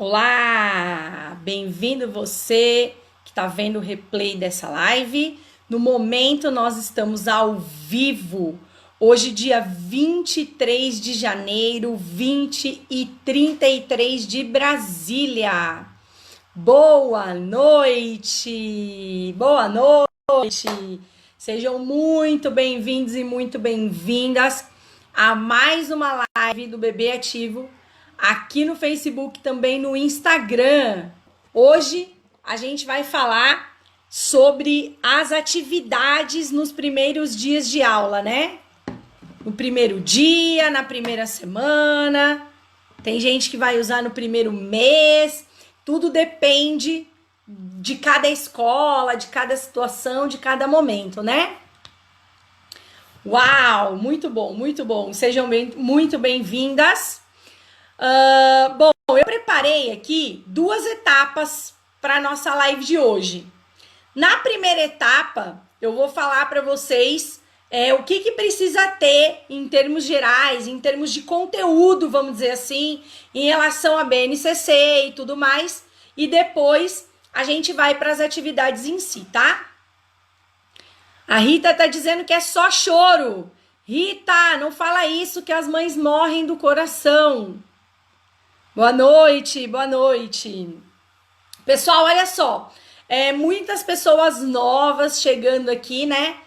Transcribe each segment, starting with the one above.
Olá, bem-vindo você que está vendo o replay dessa live. No momento nós estamos ao vivo, hoje dia 23 de janeiro, 20h33 de Brasília. Boa noite, boa noite. Sejam muito bem-vindos e muito bem-vindas a mais uma live do Bebê Ativo, aqui no Facebook, também no Instagram. Hoje a gente vai falar sobre as atividades nos primeiros dias de aula, né? No primeiro dia, na primeira semana, tem gente que vai usar no primeiro mês, tudo depende de cada escola, de cada situação, de cada momento, né? Uau, muito bom, muito bom. Sejam muito bem-vindas. Bom, eu preparei aqui duas etapas para nossa live de hoje. Na primeira etapa, eu vou falar para vocês o que precisa ter em termos gerais, em termos de conteúdo, vamos dizer assim, em relação à BNCC e tudo mais. E depois a gente vai para as atividades em si, tá? A Rita tá dizendo que é só choro. Rita, não fala isso que as mães morrem do coração. Boa noite, boa noite. Pessoal, olha só, muitas pessoas novas chegando aqui, né,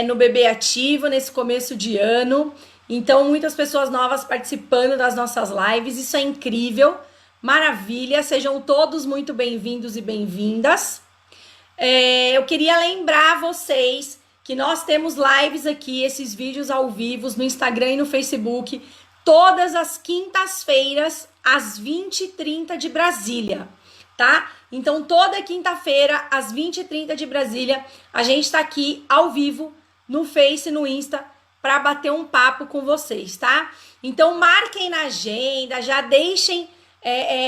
no Bebê Ativo, nesse começo de ano. Então, muitas pessoas novas participando das nossas lives, isso é incrível, maravilha. Sejam todos muito bem-vindos e bem-vindas. Eu queria lembrar vocês que nós temos lives aqui, esses vídeos ao vivo no Instagram e no Facebook, todas as quintas-feiras, às 20h30 de Brasília, tá? Então, toda quinta-feira, às 20h30 de Brasília, a gente tá aqui ao vivo, no Face e no Insta, para bater um papo com vocês, tá? Então, marquem na agenda, já deixem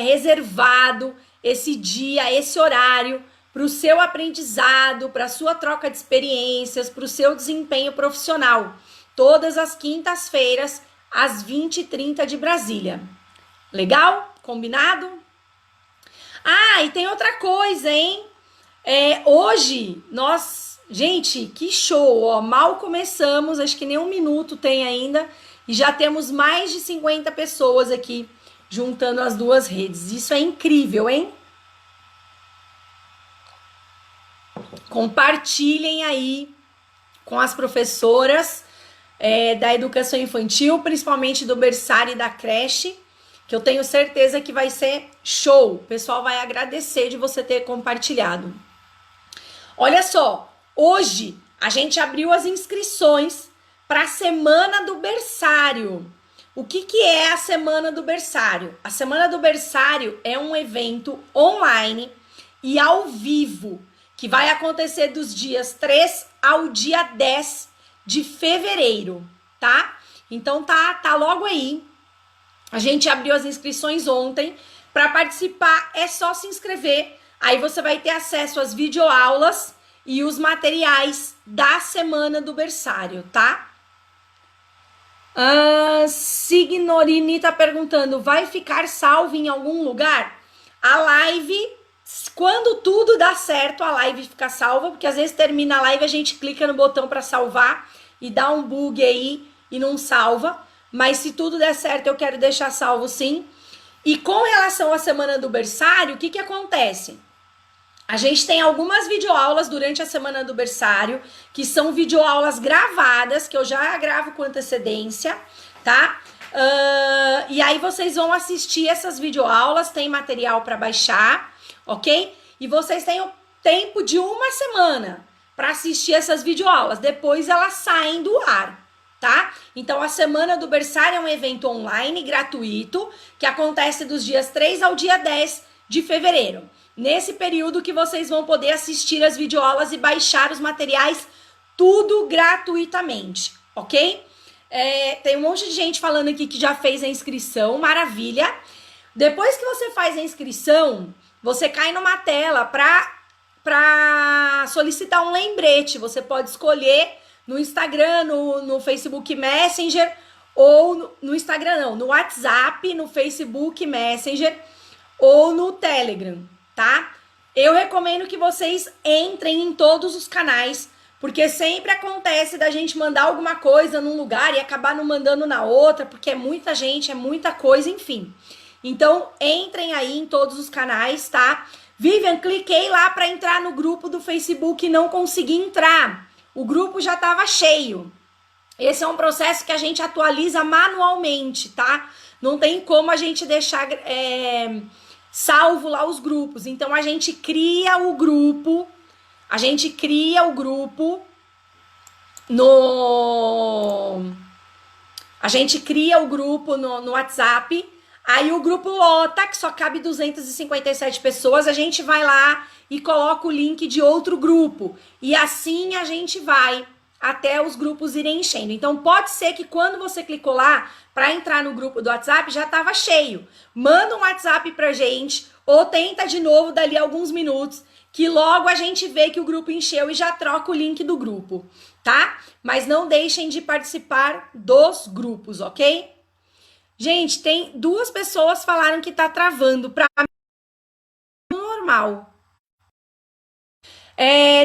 reservado esse dia, esse horário, para o seu aprendizado, para a sua troca de experiências, para o seu desempenho profissional. Todas as quintas-feiras, às 20h30 de Brasília. Legal? Combinado? Ah, e tem outra coisa, hein? Hoje, gente, que show, ó, mal começamos, acho que nem 1 minuto tem ainda, e já temos mais de 50 pessoas aqui, juntando as duas redes. Isso é incrível, hein? Compartilhem aí com as professoras da educação infantil, principalmente do berçário e da creche, que eu tenho certeza que vai ser show. O pessoal vai agradecer de você ter compartilhado. Olha só, hoje a gente abriu as inscrições para a Semana do Berçário. O que é a Semana do Berçário? A Semana do Berçário é um evento online e ao vivo, que vai acontecer dos dias 3 ao dia 10 de fevereiro, tá? Então tá logo aí. A gente abriu as inscrições ontem. Para participar é só se inscrever. Aí você vai ter acesso às videoaulas e os materiais da Semana do Berçário, tá? Signorini tá perguntando, vai ficar salvo em algum lugar? A live, quando tudo dá certo, a live fica salva, porque às vezes termina a live, a gente clica no botão para salvar e dá um bug aí e não salva. Mas se tudo der certo, eu quero deixar salvo sim. E com relação à Semana do Berçário, o que acontece? A gente tem algumas videoaulas durante a Semana do Berçário, que são videoaulas gravadas, que eu já gravo com antecedência, tá? E aí vocês vão assistir essas videoaulas, tem material para baixar, ok? E vocês têm o tempo de 1 semana para assistir essas videoaulas. Depois elas saem do ar, tá? Então, a Semana do Berçário é um evento online gratuito que acontece dos dias 3 ao dia 10 de fevereiro. Nesse período que vocês vão poder assistir as videoaulas e baixar os materiais, tudo gratuitamente, ok? Tem um monte de gente falando aqui que já fez a inscrição, maravilha. Depois que você faz a inscrição, você cai numa tela para solicitar um lembrete. Você pode escolher no Instagram, no Facebook Messenger, ou no Instagram não, no WhatsApp, no Facebook Messenger, ou no Telegram, tá? Eu recomendo que vocês entrem em todos os canais, porque sempre acontece da gente mandar alguma coisa num lugar e acabar não mandando na outra, porque é muita gente, é muita coisa, enfim. Então, entrem aí em todos os canais, tá? Vivian, cliquei lá para entrar no grupo do Facebook e não consegui entrar. O grupo já estava cheio. Esse é um processo que a gente atualiza manualmente, tá? Não tem como a gente deixar salvo lá os grupos. Então, a gente cria o grupo no WhatsApp. Aí o grupo lota, que só cabe 257 pessoas, a gente vai lá e coloca o link de outro grupo. E assim a gente vai até os grupos irem enchendo. Então pode ser que quando você clicou lá para entrar no grupo do WhatsApp já estava cheio. Manda um WhatsApp pra gente ou tenta de novo dali alguns minutos, que logo a gente vê que o grupo encheu e já troca o link do grupo, tá? Mas não deixem de participar dos grupos, ok? Gente, tem 2 pessoas falaram que tá travando. Pra mim, normal.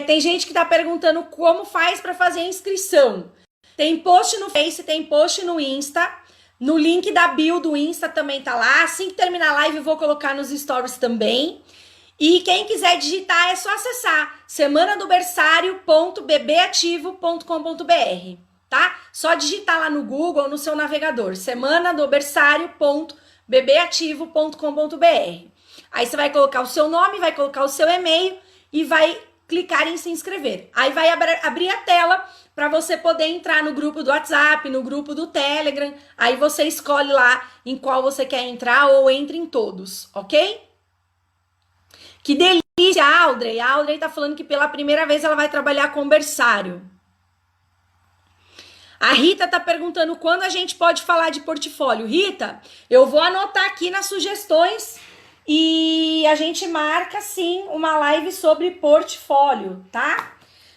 Tem gente que tá perguntando como faz para fazer a inscrição. Tem post no Face, tem post no Insta. No link da bio do Insta também tá lá. Assim que terminar a live eu vou colocar nos stories também. E quem quiser digitar é só acessar semanadobersario.bbativo.com.br, tá? Só digitar lá no Google, no seu navegador, semanadobersario.bbativo.com.br. Aí você vai colocar o seu nome, vai colocar o seu e-mail e vai clicar em se inscrever. Aí vai abrir a tela para você poder entrar no grupo do WhatsApp, no grupo do Telegram. Aí você escolhe lá em qual você quer entrar ou entre em todos, ok? Que delícia, Audrey. A Audrey tá falando que pela primeira vez ela vai trabalhar com berçário. A Rita tá perguntando quando a gente pode falar de portfólio. Rita, eu vou anotar aqui nas sugestões e a gente marca, sim, uma live sobre portfólio, tá?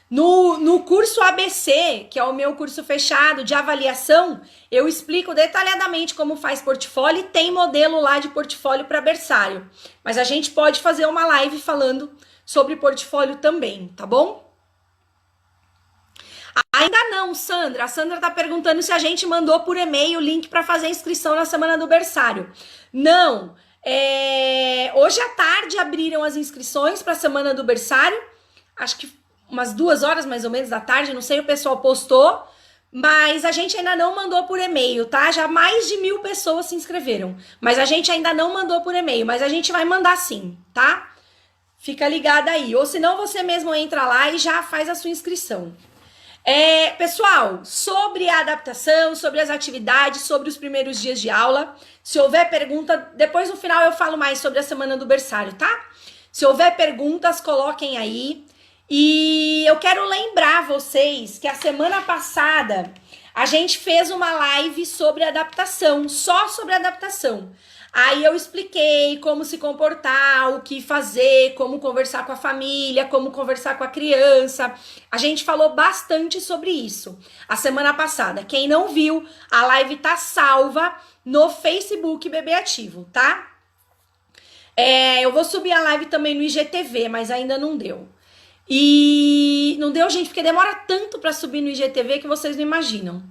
No curso ABC, que é o meu curso fechado de avaliação, eu explico detalhadamente como faz portfólio e tem modelo lá de portfólio para berçário. Mas a gente pode fazer uma live falando sobre portfólio também, tá bom? Ainda não, Sandra. A Sandra tá perguntando se a gente mandou por e-mail o link para fazer a inscrição na semana do berçário. Não. Hoje à tarde abriram as inscrições para a semana do berçário. Acho que umas 2 horas mais ou menos da tarde, não sei, o pessoal postou, mas a gente ainda não mandou por e-mail, tá? Já mais de 1.000 pessoas se inscreveram, mas a gente ainda não mandou por e-mail, mas a gente vai mandar sim, tá? Fica ligada aí, ou senão você mesmo entra lá e já faz a sua inscrição. Pessoal, sobre a adaptação, sobre as atividades, sobre os primeiros dias de aula, se houver pergunta, depois no final eu falo mais sobre a semana do berçário, tá? Se houver perguntas, coloquem aí. E eu quero lembrar vocês que a semana passada a gente fez uma live sobre adaptação, só sobre adaptação. Aí eu expliquei como se comportar, o que fazer, como conversar com a família, como conversar com a criança. A gente falou bastante sobre isso a semana passada. Quem não viu, a live tá salva no Facebook Bebê Ativo, tá? Eu vou subir a live também no IGTV, mas ainda não deu. E não deu, gente, porque demora tanto para subir no IGTV que vocês não imaginam.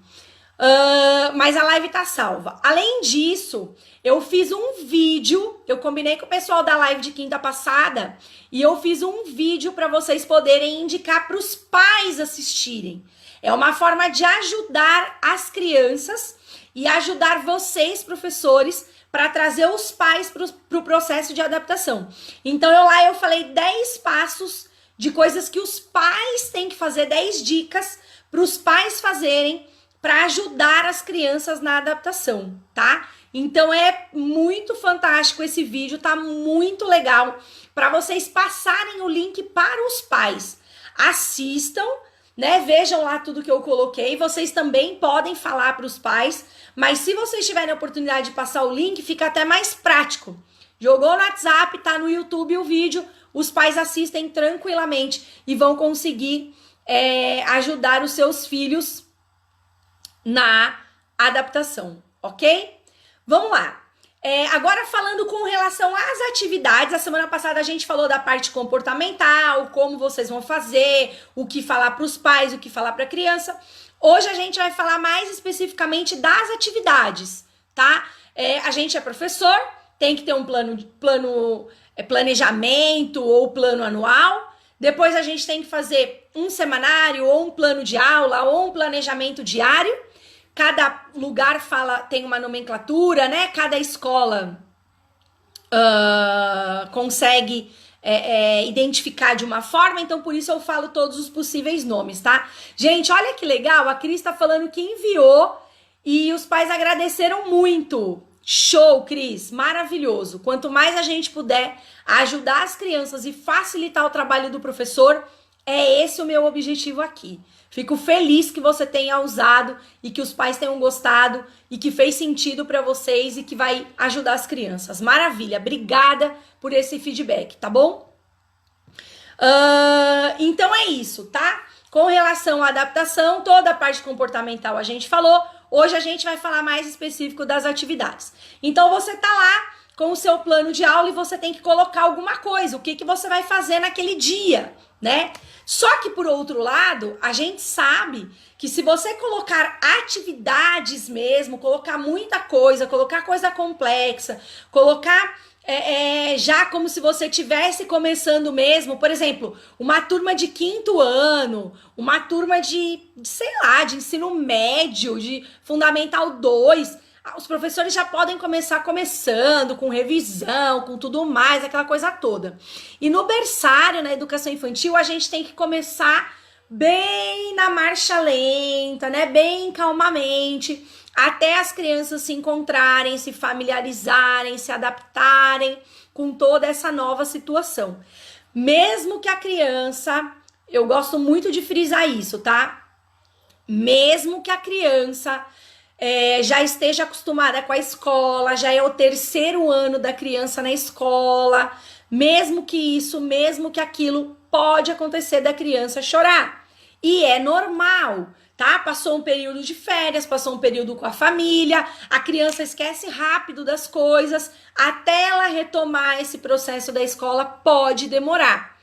Mas a live tá salva. Além disso, eu fiz um vídeo, eu combinei com o pessoal da live de quinta passada, e eu fiz um vídeo para vocês poderem indicar para os pais assistirem. É uma forma de ajudar as crianças e ajudar vocês, professores, para trazer os pais para o processo de adaptação. Então, eu falei 10 passos de coisas que os pais têm que fazer, 10 dicas para os pais fazerem para ajudar as crianças na adaptação, tá? Então é muito fantástico esse vídeo, tá muito legal para vocês passarem o link para os pais. Assistam, né? Vejam lá tudo que eu coloquei. Vocês também podem falar para os pais, mas se vocês tiverem a oportunidade de passar o link, fica até mais prático. Jogou no WhatsApp, tá no YouTube o vídeo, os pais assistem tranquilamente e vão conseguir ajudar os seus filhos na adaptação, ok? Vamos lá. Agora falando com relação às atividades, a semana passada a gente falou da parte comportamental, como vocês vão fazer, o que falar para os pais, o que falar para a criança. Hoje a gente vai falar mais especificamente das atividades, tá? A gente é professor, tem que ter um planejamento ou plano anual. Depois a gente tem que fazer um semanário ou um plano de aula ou um planejamento diário. Cada lugar tem uma nomenclatura, né? Cada escola consegue identificar de uma forma, então por isso eu falo todos os possíveis nomes, tá? Gente, olha que legal, a Cris tá falando que enviou e os pais agradeceram muito. Show, Cris, maravilhoso. Quanto mais a gente puder ajudar as crianças e facilitar o trabalho do professor, é esse o meu objetivo aqui. Fico feliz que você tenha usado e que os pais tenham gostado e que fez sentido para vocês e que vai ajudar as crianças. Maravilha, obrigada por esse feedback, tá bom? Então é isso, tá? Com relação à adaptação, toda a parte comportamental a gente falou. Hoje a gente vai falar mais específico das atividades. Então você tá lá com o seu plano de aula e você tem que colocar alguma coisa. O que você vai fazer naquele dia, né? Só que, por outro lado, a gente sabe que se você colocar atividades mesmo, colocar muita coisa, colocar coisa complexa, colocar já como se você estivesse começando mesmo, por exemplo, uma turma de 5º ano, uma turma de, sei lá, de ensino médio, de Fundamental 2, os professores já podem começar começando, com revisão, com tudo mais, aquela coisa toda. E no berçário, na educação infantil, a gente tem que começar bem na marcha lenta, né? Bem calmamente, até as crianças se encontrarem, se familiarizarem, se adaptarem com toda essa nova situação. Mesmo que a criança, eu gosto muito de frisar isso, tá? Mesmo que a criança já esteja acostumada com a escola, já é o 3º ano da criança na escola, mesmo que aquilo, pode acontecer da criança chorar. E é normal, tá? Passou um período de férias, passou um período com a família, a criança esquece rápido das coisas, até ela retomar esse processo da escola pode demorar.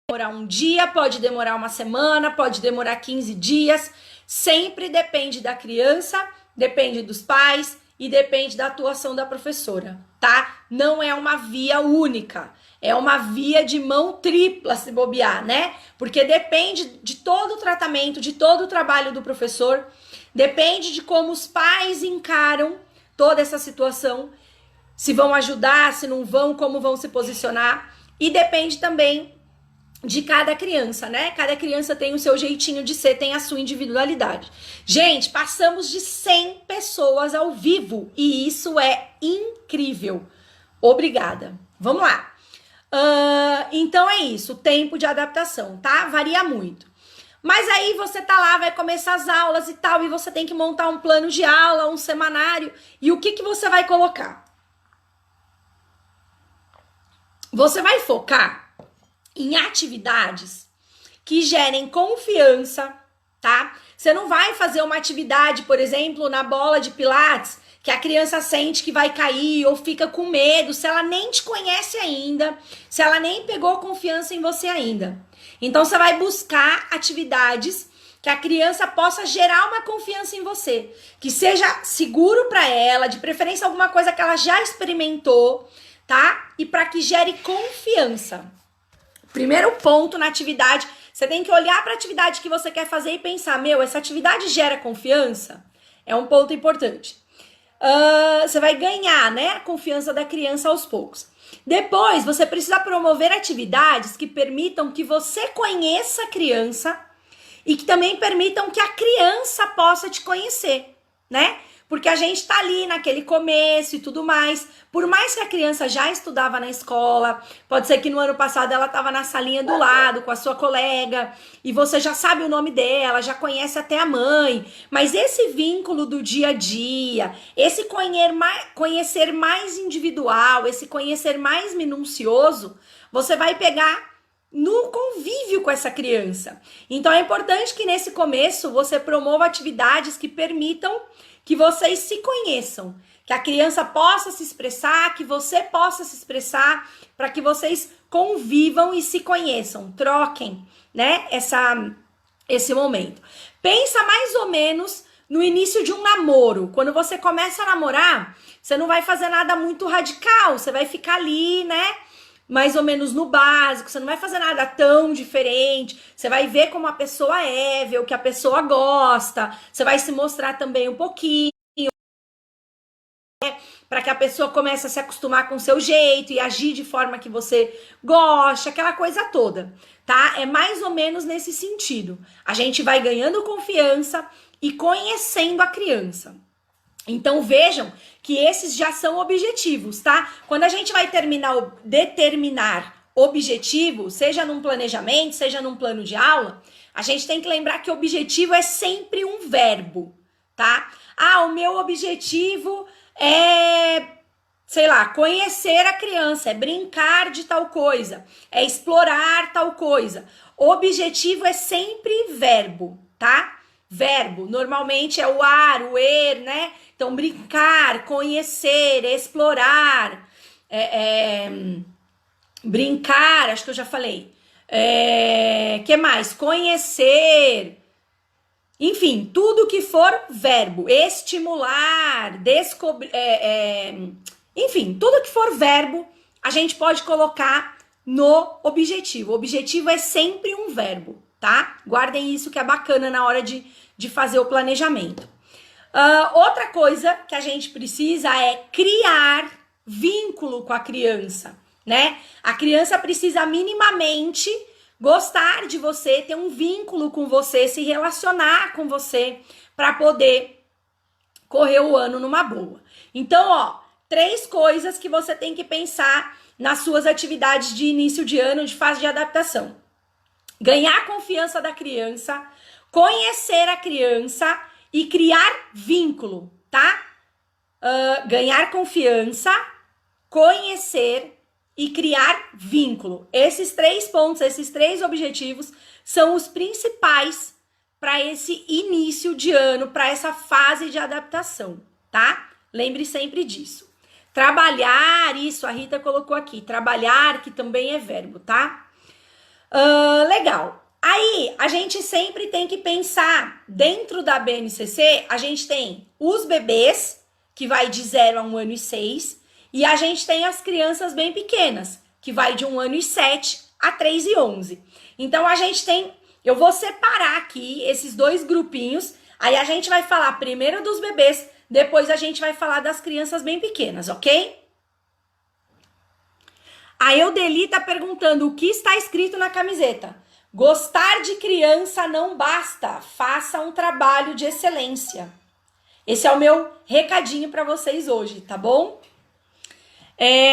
Demorar um dia, pode demorar uma semana, pode demorar 15 dias, sempre depende da criança, depende dos pais e depende da atuação da professora, tá? Não é uma via única, é uma via de mão tripla se bobear, né? Porque depende de todo o tratamento, de todo o trabalho do professor, depende de como os pais encaram toda essa situação, se vão ajudar, se não vão, como vão se posicionar, e depende também de cada criança, né? Cada criança tem o seu jeitinho de ser, tem a sua individualidade. Gente, passamos de 100 pessoas ao vivo e isso é incrível. Obrigada. Vamos lá. Então é isso, o tempo de adaptação, tá? Varia muito. Mas aí você tá lá, vai começar as aulas e tal, e você tem que montar um plano de aula, um semanário, e o que você vai colocar? Você vai focar em atividades que gerem confiança, tá? Você não vai fazer uma atividade, por exemplo, na bola de pilates, que a criança sente que vai cair ou fica com medo, se ela nem te conhece ainda, se ela nem pegou confiança em você ainda. Então você vai buscar atividades que a criança possa gerar uma confiança em você, que seja seguro para ela, de preferência alguma coisa que ela já experimentou, tá? E para que gere confiança. Primeiro ponto na atividade, você tem que olhar para a atividade que você quer fazer e pensar, essa atividade gera confiança? É um ponto importante. Você vai ganhar, né, a confiança da criança aos poucos. Depois, você precisa promover atividades que permitam que você conheça a criança e que também permitam que a criança possa te conhecer, né? Porque a gente tá ali naquele começo e tudo mais. Por mais que a criança já estudava na escola, pode ser que no ano passado ela estava na salinha do lado com a sua colega e você já sabe o nome dela, já conhece até a mãe. Mas esse vínculo do dia a dia, esse conhecer mais individual, esse conhecer mais minucioso, você vai pegar no convívio com essa criança. Então é importante que nesse começo você promova atividades que permitam que vocês se conheçam, que a criança possa se expressar, que você possa se expressar, para que vocês convivam e se conheçam, troquem, né, esse momento. Pensa mais ou menos no início de um namoro. Quando você começa a namorar, você não vai fazer nada muito radical, você vai ficar ali, né, mais ou menos no básico, você não vai fazer nada tão diferente, você vai ver como a pessoa é, ver o que a pessoa gosta, você vai se mostrar também um pouquinho, para que a pessoa comece a se acostumar com o seu jeito e agir de forma que você gosta, aquela coisa toda, tá? É mais ou menos nesse sentido. A gente vai ganhando confiança e conhecendo a criança. Então vejam que esses já são objetivos, tá? Quando a gente vai determinar objetivo, seja num planejamento, seja num plano de aula, a gente tem que lembrar que objetivo é sempre um verbo, tá? Ah, o meu objetivo é, sei lá, conhecer a criança, é brincar de tal coisa, é explorar tal coisa. Objetivo é sempre verbo, tá? Verbo, normalmente é o ar, o er, né? Então, brincar, conhecer, explorar, brincar, acho que eu já falei. Que mais? Conhecer, enfim, tudo que for verbo, estimular, descobrir, enfim, tudo que for verbo, a gente pode colocar no objetivo. O objetivo é sempre um verbo, tá? Guardem isso que é bacana na hora de fazer o planejamento. Outra coisa que a gente precisa é criar vínculo com a criança, né? A criança precisa minimamente gostar de você, ter um vínculo com você, se relacionar com você para poder correr o ano numa boa. Então, ó, 3 coisas que você tem que pensar nas suas atividades de início de ano, de fase de adaptação. Ganhar a confiança da criança, conhecer a criança e criar vínculo, tá? Ganhar confiança, conhecer e criar vínculo. Esses 3 pontos, esses 3 objetivos são os principais para esse início de ano, para essa fase de adaptação, tá? Lembre sempre disso. Trabalhar, isso a Rita colocou aqui, trabalhar, que também é verbo, tá? Legal. Aí, a gente sempre tem que pensar, dentro da BNCC, a gente tem os bebês, que vai de 0 a 1 ano e 6, e a gente tem as crianças bem pequenas, que vai de 1 ano e 7 a 3 e 11. Então, a gente tem, eu vou separar aqui esses 2 grupinhos, aí a gente vai falar primeiro dos bebês, depois a gente vai falar das crianças bem pequenas, ok? A Eudeli tá perguntando o que está escrito na camiseta. Gostar de criança não basta, faça um trabalho de excelência. Esse é o meu recadinho para vocês hoje, tá bom?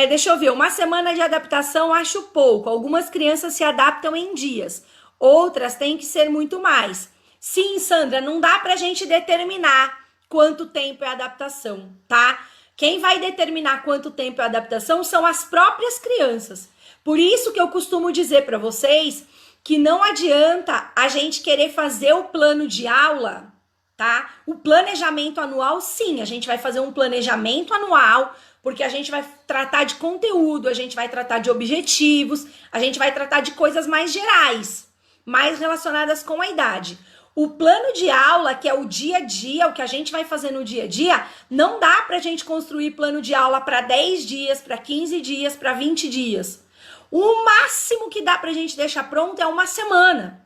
Deixa eu ver, uma semana de adaptação acho pouco. Algumas crianças se adaptam em dias, outras têm que ser muito mais. Sim, Sandra, não dá pra gente determinar quanto tempo é a adaptação, tá? Quem vai determinar quanto tempo é a adaptação são as próprias crianças. Por isso que eu costumo dizer para vocês que não adianta a gente querer fazer o plano de aula, tá? O planejamento anual, sim, a gente vai fazer um planejamento anual, porque a gente vai tratar de conteúdo, a gente vai tratar de objetivos, a gente vai tratar de coisas mais gerais, mais relacionadas com a idade. O plano de aula, que é o dia a dia, o que a gente vai fazer no dia a dia, não dá pra gente construir plano de aula para 10 dias, para 15 dias, para 20 dias. O máximo que dá pra gente deixar pronto é uma semana.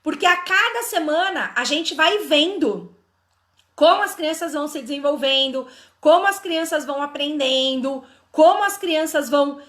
Porque a cada semana a gente vai vendo como as crianças vão se desenvolvendo, como as crianças vão aprendendo, como as crianças vão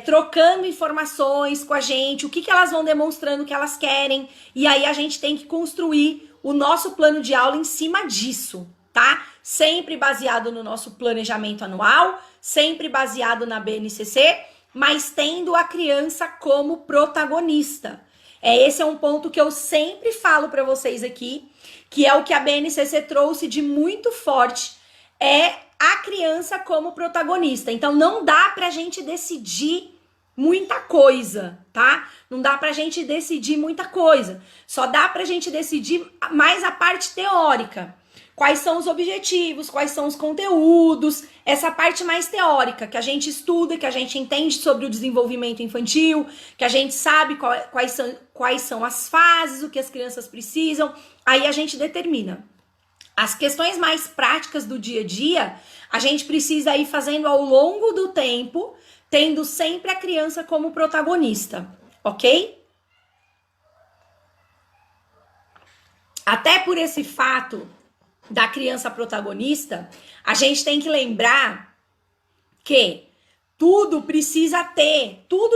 trocando informações com a gente, o que elas vão demonstrando que elas querem. E aí a gente tem que construir o nosso plano de aula em cima disso, tá? Sempre baseado no nosso planejamento anual, sempre baseado na BNCC, mas tendo a criança como protagonista. Esse é um ponto que eu sempre falo para vocês aqui, que é o que a BNCC trouxe de muito forte, é a criança como protagonista. Então, não dá pra gente decidir muita coisa, tá? Não dá pra gente decidir muita coisa. Só dá pra gente decidir mais a parte teórica. quais são os objetivos, quais são os conteúdos, essa parte mais teórica, que a gente estuda, que a gente entende sobre o desenvolvimento infantil, que a gente sabe quais são as fases, o que as crianças precisam, aí a gente determina. As questões mais práticas do dia a dia, a gente precisa ir fazendo ao longo do tempo, tendo sempre a criança como protagonista, ok? Até por esse fato da criança protagonista, a gente tem que lembrar que tudo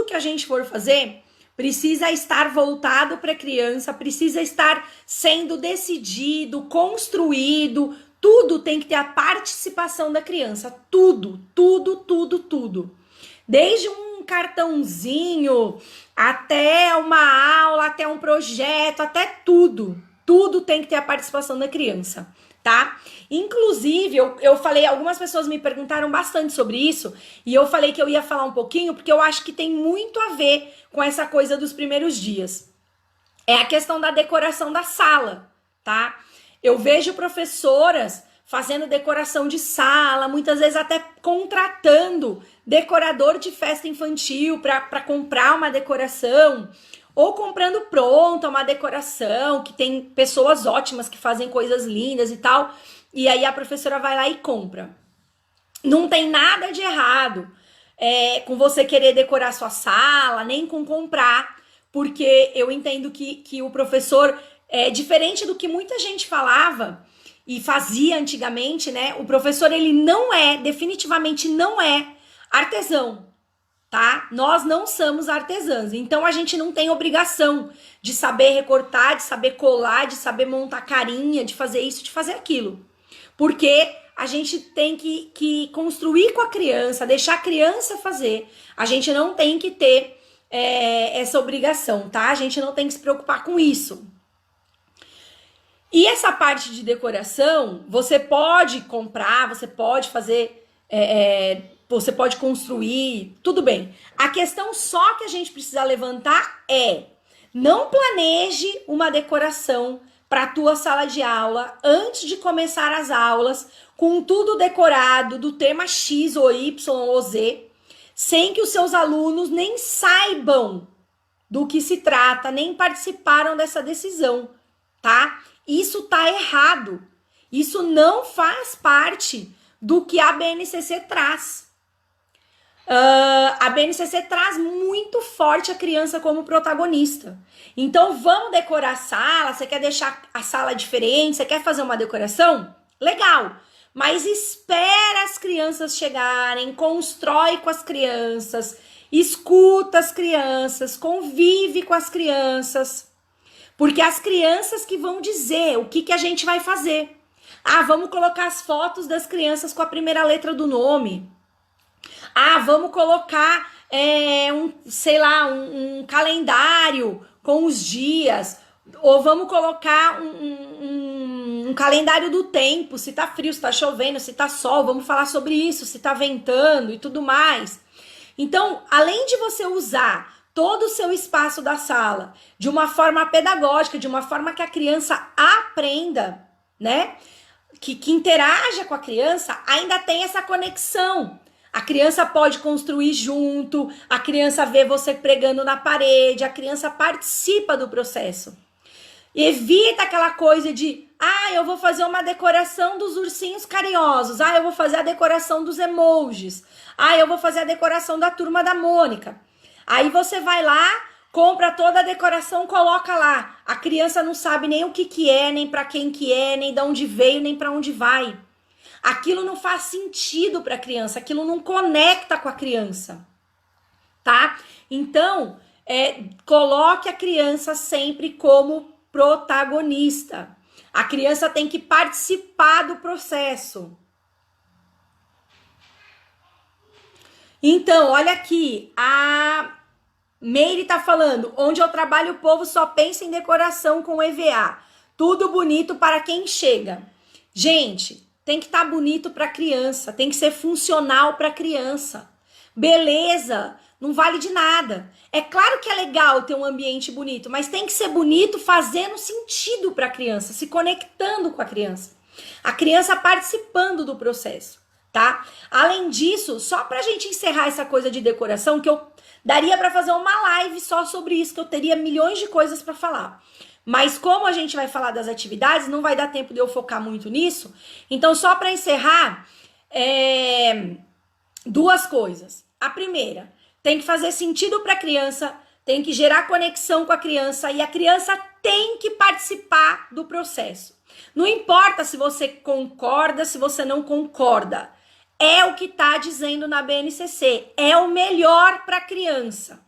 que a gente for fazer, precisa estar voltado para a criança, precisa estar sendo decidido, construído, tudo tem que ter a participação da criança, tudo. Desde um cartãozinho, até uma aula, até um projeto, até tudo tem que ter a participação da criança, tá? Inclusive, eu falei, algumas pessoas me perguntaram bastante sobre isso, e eu falei que eu ia falar um pouquinho, porque eu acho que tem muito a ver com essa coisa dos primeiros dias. É a questão da decoração da sala, tá? Eu vejo professoras fazendo decoração de sala, muitas vezes até contratando decorador de festa infantil para comprar uma decoração, ou comprando pronta uma decoração, que tem pessoas ótimas que fazem coisas lindas e tal, e aí a professora vai lá e compra. Não tem nada de errado com você querer decorar sua sala, nem com comprar, porque eu entendo que o professor, diferente do que muita gente falava e fazia antigamente, né? O professor, ele definitivamente não é artesão, tá? Nós não somos artesãs, então a gente não tem obrigação de saber recortar, de saber colar, de saber montar carinha, de fazer isso, de fazer aquilo. Porque a gente tem que construir com a criança, deixar a criança fazer. A gente não tem que ter essa obrigação, tá? A gente não tem que se preocupar com isso. E essa parte de decoração, você pode comprar, você pode fazer, você pode construir, tudo bem. A questão só que a gente precisa levantar é: não planeje uma decoração para a tua sala de aula antes de começar as aulas, com tudo decorado do tema X ou Y ou Z, sem que os seus alunos nem saibam do que se trata, nem participaram dessa decisão, tá? Isso tá errado. Isso não faz parte do que a BNCC traz. A BNCC traz muito forte a criança como protagonista. Então, vamos decorar a sala. Você quer deixar a sala diferente? Você quer fazer uma decoração? Legal. Mas espera as crianças chegarem, constrói com as crianças, escuta as crianças, convive com as crianças. Porque as crianças que vão dizer o que a gente vai fazer. Ah, vamos colocar as fotos das crianças com a primeira letra do nome. Ah, vamos colocar um calendário com os dias. Ou vamos colocar um calendário do tempo, se tá frio, se tá chovendo, se tá sol, vamos falar sobre isso, se tá ventando e tudo mais. Então, além de você usar todo o seu espaço da sala de uma forma pedagógica, de uma forma que a criança aprenda, né? Que interaja com a criança, ainda tem essa conexão. A criança pode construir junto, a criança vê você pregando na parede, a criança participa do processo. Evita aquela coisa de, eu vou fazer uma decoração dos ursinhos carinhosos, eu vou fazer a decoração dos emojis, eu vou fazer a decoração da Turma da Mônica. Aí você vai lá, compra toda a decoração, coloca lá. A criança não sabe nem o que é, nem para quem que é, nem de onde veio, nem para onde vai. Aquilo não faz sentido para a criança, aquilo não conecta com a criança, tá? Então, coloque a criança sempre como protagonista. A criança tem que participar do processo. Então, olha aqui, a Meire tá falando: onde eu trabalho o povo só pensa em decoração com EVA. Tudo bonito para quem chega. Gente, tem que estar bonito para criança, tem que ser funcional para criança. Beleza, não vale de nada. É claro que é legal ter um ambiente bonito, mas tem que ser bonito fazendo sentido para a criança, se conectando com a criança. A criança participando do processo, tá? Além disso, só pra gente encerrar essa coisa de decoração, que eu daria pra fazer uma live só sobre isso, que eu teria milhões de coisas pra falar. Mas como a gente vai falar das atividades, não vai dar tempo de eu focar muito nisso. Então, só pra encerrar, duas coisas. A primeira, tem que fazer sentido pra criança, tem que gerar conexão com a criança e a criança tem que participar do processo. Não importa se você concorda, se você não concorda. É o que está dizendo na BNCC. É o melhor para a criança.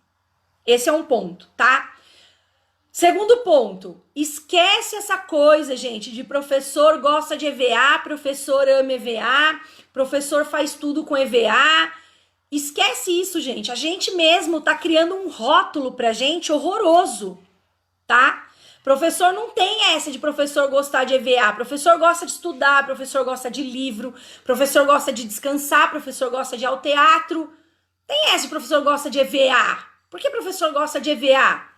Esse é um ponto, tá? Segundo ponto, esquece essa coisa, gente, de professor gosta de EVA, professor ama EVA, professor faz tudo com EVA. Esquece isso, gente. A gente mesmo tá criando um rótulo pra gente horroroso, tá? Professor não tem essa de professor gostar de EVA. Professor gosta de estudar, professor gosta de livro, professor gosta de descansar, professor gosta de ir ao teatro. Tem essa de professor gosta de EVA. Por que professor gosta de EVA?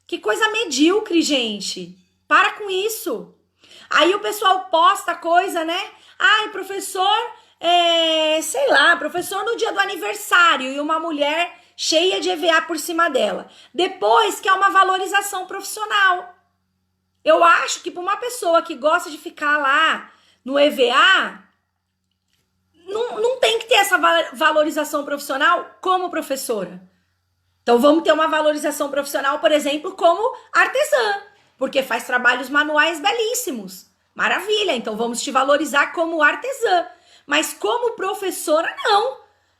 Que coisa medíocre, gente. Para com isso. Aí o pessoal posta coisa, né? Ai, professor, sei lá, professor no dia do aniversário e uma mulher cheia de EVA por cima dela. Depois que é uma valorização profissional. Eu acho que para uma pessoa que gosta de ficar lá no EVA, não tem que ter essa valorização profissional como professora. Então vamos ter uma valorização profissional, por exemplo, como artesã, porque faz trabalhos manuais belíssimos. Maravilha, então vamos te valorizar como artesã. Mas como professora, não.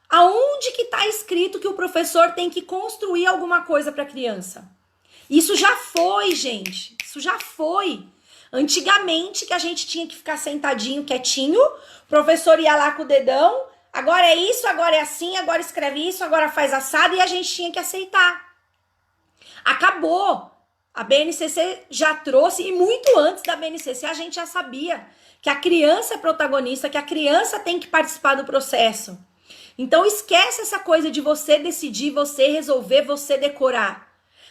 Aonde que está escrito que o professor tem que construir alguma coisa para a criança? Isso já foi, gente. Isso já foi. Antigamente que a gente tinha que ficar sentadinho, quietinho, o professor ia lá com o dedão, agora é isso, agora é assim, agora escreve isso, agora faz assado e a gente tinha que aceitar. Acabou. A BNCC já trouxe, e muito antes da BNCC a gente já sabia que a criança é protagonista, que a criança tem que participar do processo. Então esquece essa coisa de você decidir, você resolver, você decorar.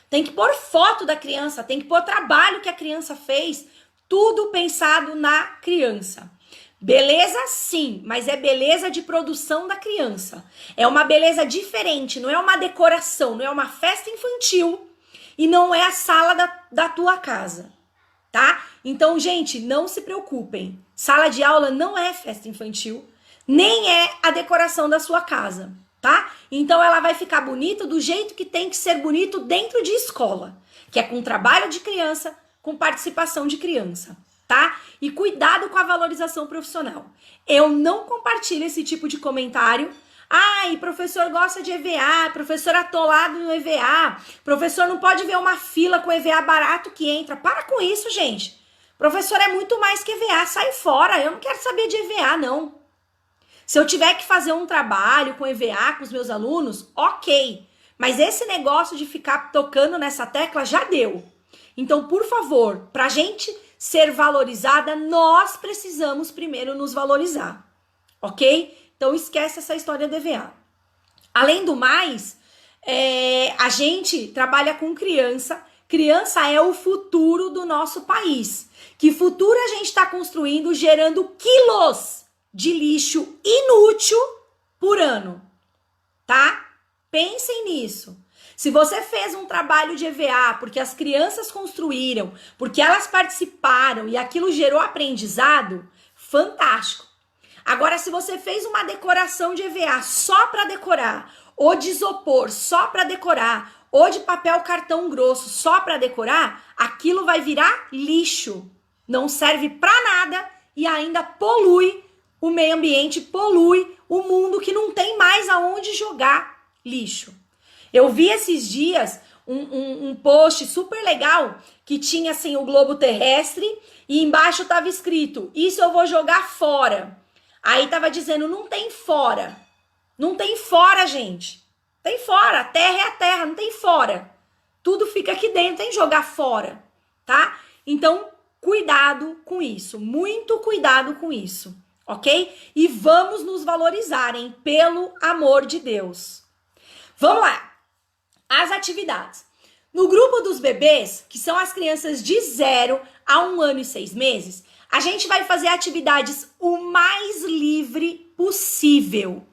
Tem que pôr foto da criança, tem que pôr trabalho que a criança fez, tudo pensado na criança. Beleza, sim, mas é beleza de produção da criança. É uma beleza diferente, não é uma decoração, não é uma festa infantil e não é a sala da tua casa, tá? Então, gente, não se preocupem. Sala de aula não é festa infantil, nem é a decoração da sua casa, tá? Então ela vai ficar bonita do jeito que tem que ser bonito dentro de escola, que é com trabalho de criança, com participação de criança, tá? E cuidado com a valorização profissional. Eu não compartilho esse tipo de comentário. Ai, professor gosta de EVA, professor atolado no EVA, professor não pode ver uma fila com EVA barato que entra. Para com isso, gente. Professor é muito mais que EVA, sai fora. Eu não quero saber de EVA, não. Se eu tiver que fazer um trabalho com EVA com os meus alunos, ok. Mas esse negócio de ficar tocando nessa tecla já deu. Então, por favor, pra gente ser valorizada, nós precisamos primeiro nos valorizar, ok? Então, esquece essa história do EVA. Além do mais, a gente trabalha com criança. Criança é o futuro do nosso país. Que futuro a gente está construindo gerando quilos de lixo inútil por ano, tá? Pensem nisso. Se você fez um trabalho de EVA porque as crianças construíram, porque elas participaram e aquilo gerou aprendizado, fantástico. Agora, se você fez uma decoração de EVA só para decorar, ou de isopor só para decorar, ou de papel cartão grosso só para decorar, aquilo vai virar lixo. Não serve para nada e ainda polui o meio ambiente, polui o mundo que não tem mais aonde jogar lixo. Eu vi esses dias um post super legal que tinha assim o globo terrestre e embaixo tava escrito: isso eu vou jogar fora. Aí tava dizendo: não tem fora. Não tem fora, gente. Tem fora. A terra é a terra, não tem fora. Tudo fica aqui dentro, tem jogar fora, tá? Então, cuidado com isso. Muito cuidado com isso, ok? E vamos nos valorizar, hein? Pelo amor de Deus. Vamos lá. As atividades. No grupo dos bebês, que são as crianças de 0 a 1 ano e 6 meses, A gente vai fazer atividades o mais livre possível.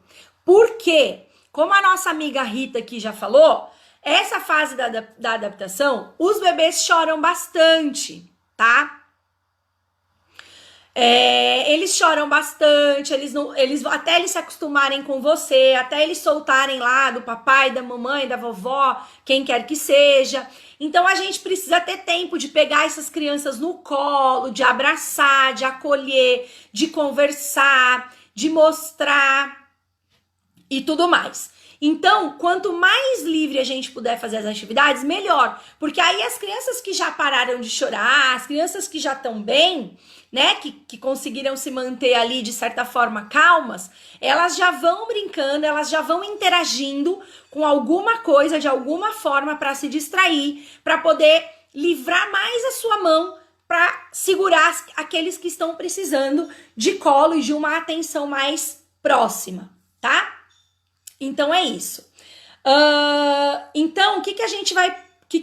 Por quê? Como a nossa amiga Rita aqui já falou, essa fase da adaptação, os bebês choram bastante, tá? Eles choram bastante, até eles se acostumarem com você, até eles soltarem lá do papai, da mamãe, da vovó, quem quer que seja. Então a gente precisa ter tempo de pegar essas crianças no colo, de abraçar, de acolher, de conversar, de mostrar e tudo mais. Então, quanto mais livre a gente puder fazer as atividades, melhor. Porque aí as crianças que já pararam de chorar, as crianças que já estão bem, né, que conseguiram se manter ali de certa forma calmas, elas já vão brincando, elas já vão interagindo com alguma coisa, de alguma forma, para se distrair, para poder livrar mais a sua mão para segurar aqueles que estão precisando de colo e de uma atenção mais próxima, tá? Então é isso. Então, o que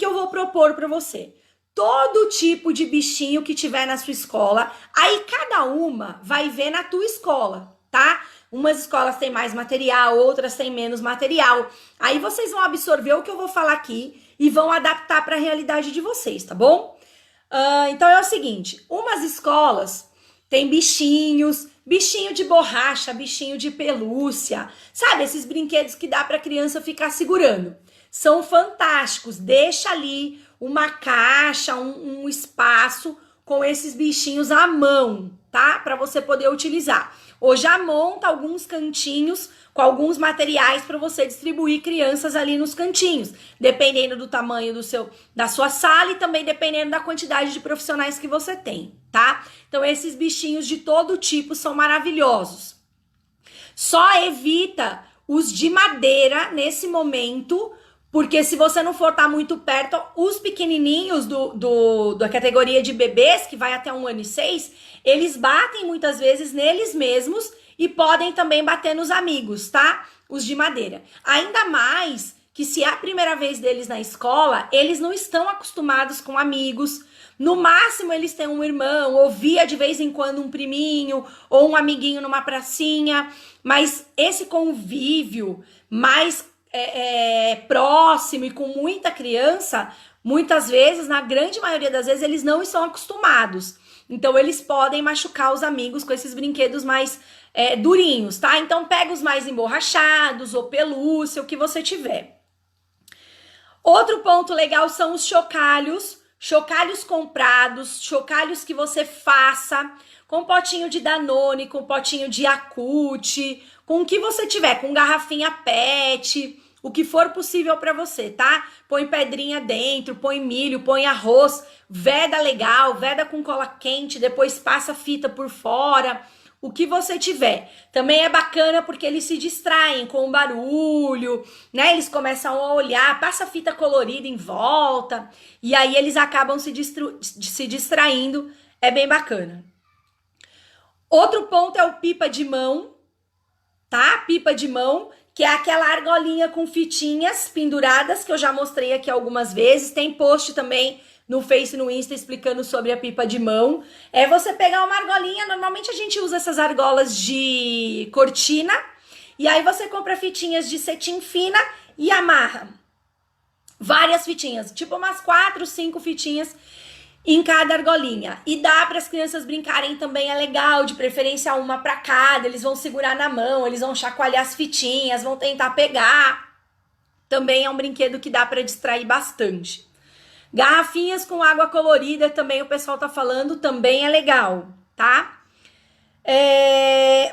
eu vou propor para você? Todo tipo de bichinho que tiver na sua escola, aí cada uma vai ver na tua escola, tá? Umas escolas têm mais material, outras têm menos material. Aí vocês vão absorver o que eu vou falar aqui e vão adaptar para a realidade de vocês, tá bom? Então é o seguinte, umas escolas têm bichinho de borracha, bichinho de pelúcia, sabe? Esses brinquedos que dá para a criança ficar segurando. São fantásticos, deixa ali uma caixa, um espaço com esses bichinhos à mão, tá? Para você poder utilizar. Ou já monta alguns cantinhos com alguns materiais para você distribuir crianças ali nos cantinhos, dependendo do tamanho da sua sala e também dependendo da quantidade de profissionais que você tem, tá? Então esses bichinhos de todo tipo são maravilhosos. Só evita os de madeira nesse momento, porque se você não for estar muito perto, os pequenininhos da categoria de bebês, que vai até 1 ano e 6, eles batem muitas vezes neles mesmos e podem também bater nos amigos, tá? Os de madeira. Ainda mais que se é a primeira vez deles na escola, eles não estão acostumados com amigos. No máximo, eles têm um irmão, ou via de vez em quando um priminho, ou um amiguinho numa pracinha. Mas esse convívio mais próximo e com muita criança, muitas vezes, na grande maioria das vezes, eles não estão acostumados. Então, eles podem machucar os amigos com esses brinquedos mais durinhos, tá? Então, pega os mais emborrachados ou pelúcia, o que você tiver. Outro ponto legal são os chocalhos. Chocalhos comprados, chocalhos que você faça com potinho de Danone, com potinho de Yakult, com o que você tiver, com garrafinha PET, o que for possível para você, tá? Põe pedrinha dentro, põe milho, põe arroz, veda legal, veda com cola quente, depois passa fita por fora, o que você tiver. Também é bacana porque eles se distraem com o barulho, né? Eles começam a olhar, passa fita colorida em volta, e aí eles acabam se distraindo, é bem bacana. Outro ponto é o pipa de mão, tá? Pipa de mão, que é aquela argolinha com fitinhas penduradas, que eu já mostrei aqui algumas vezes. Tem post também no Face e no Insta explicando sobre a pipa de mão. É você pegar uma argolinha, normalmente a gente usa essas argolas de cortina, e aí você compra fitinhas de cetim fina e amarra várias fitinhas, tipo umas 4, 5 fitinhas em cada argolinha. E dá para as crianças brincarem também, é legal, de preferência uma para cada, eles vão segurar na mão, eles vão chacoalhar as fitinhas, vão tentar pegar. Também é um brinquedo que dá para distrair bastante. Garrafinhas com água colorida, também o pessoal tá falando, também é legal, tá?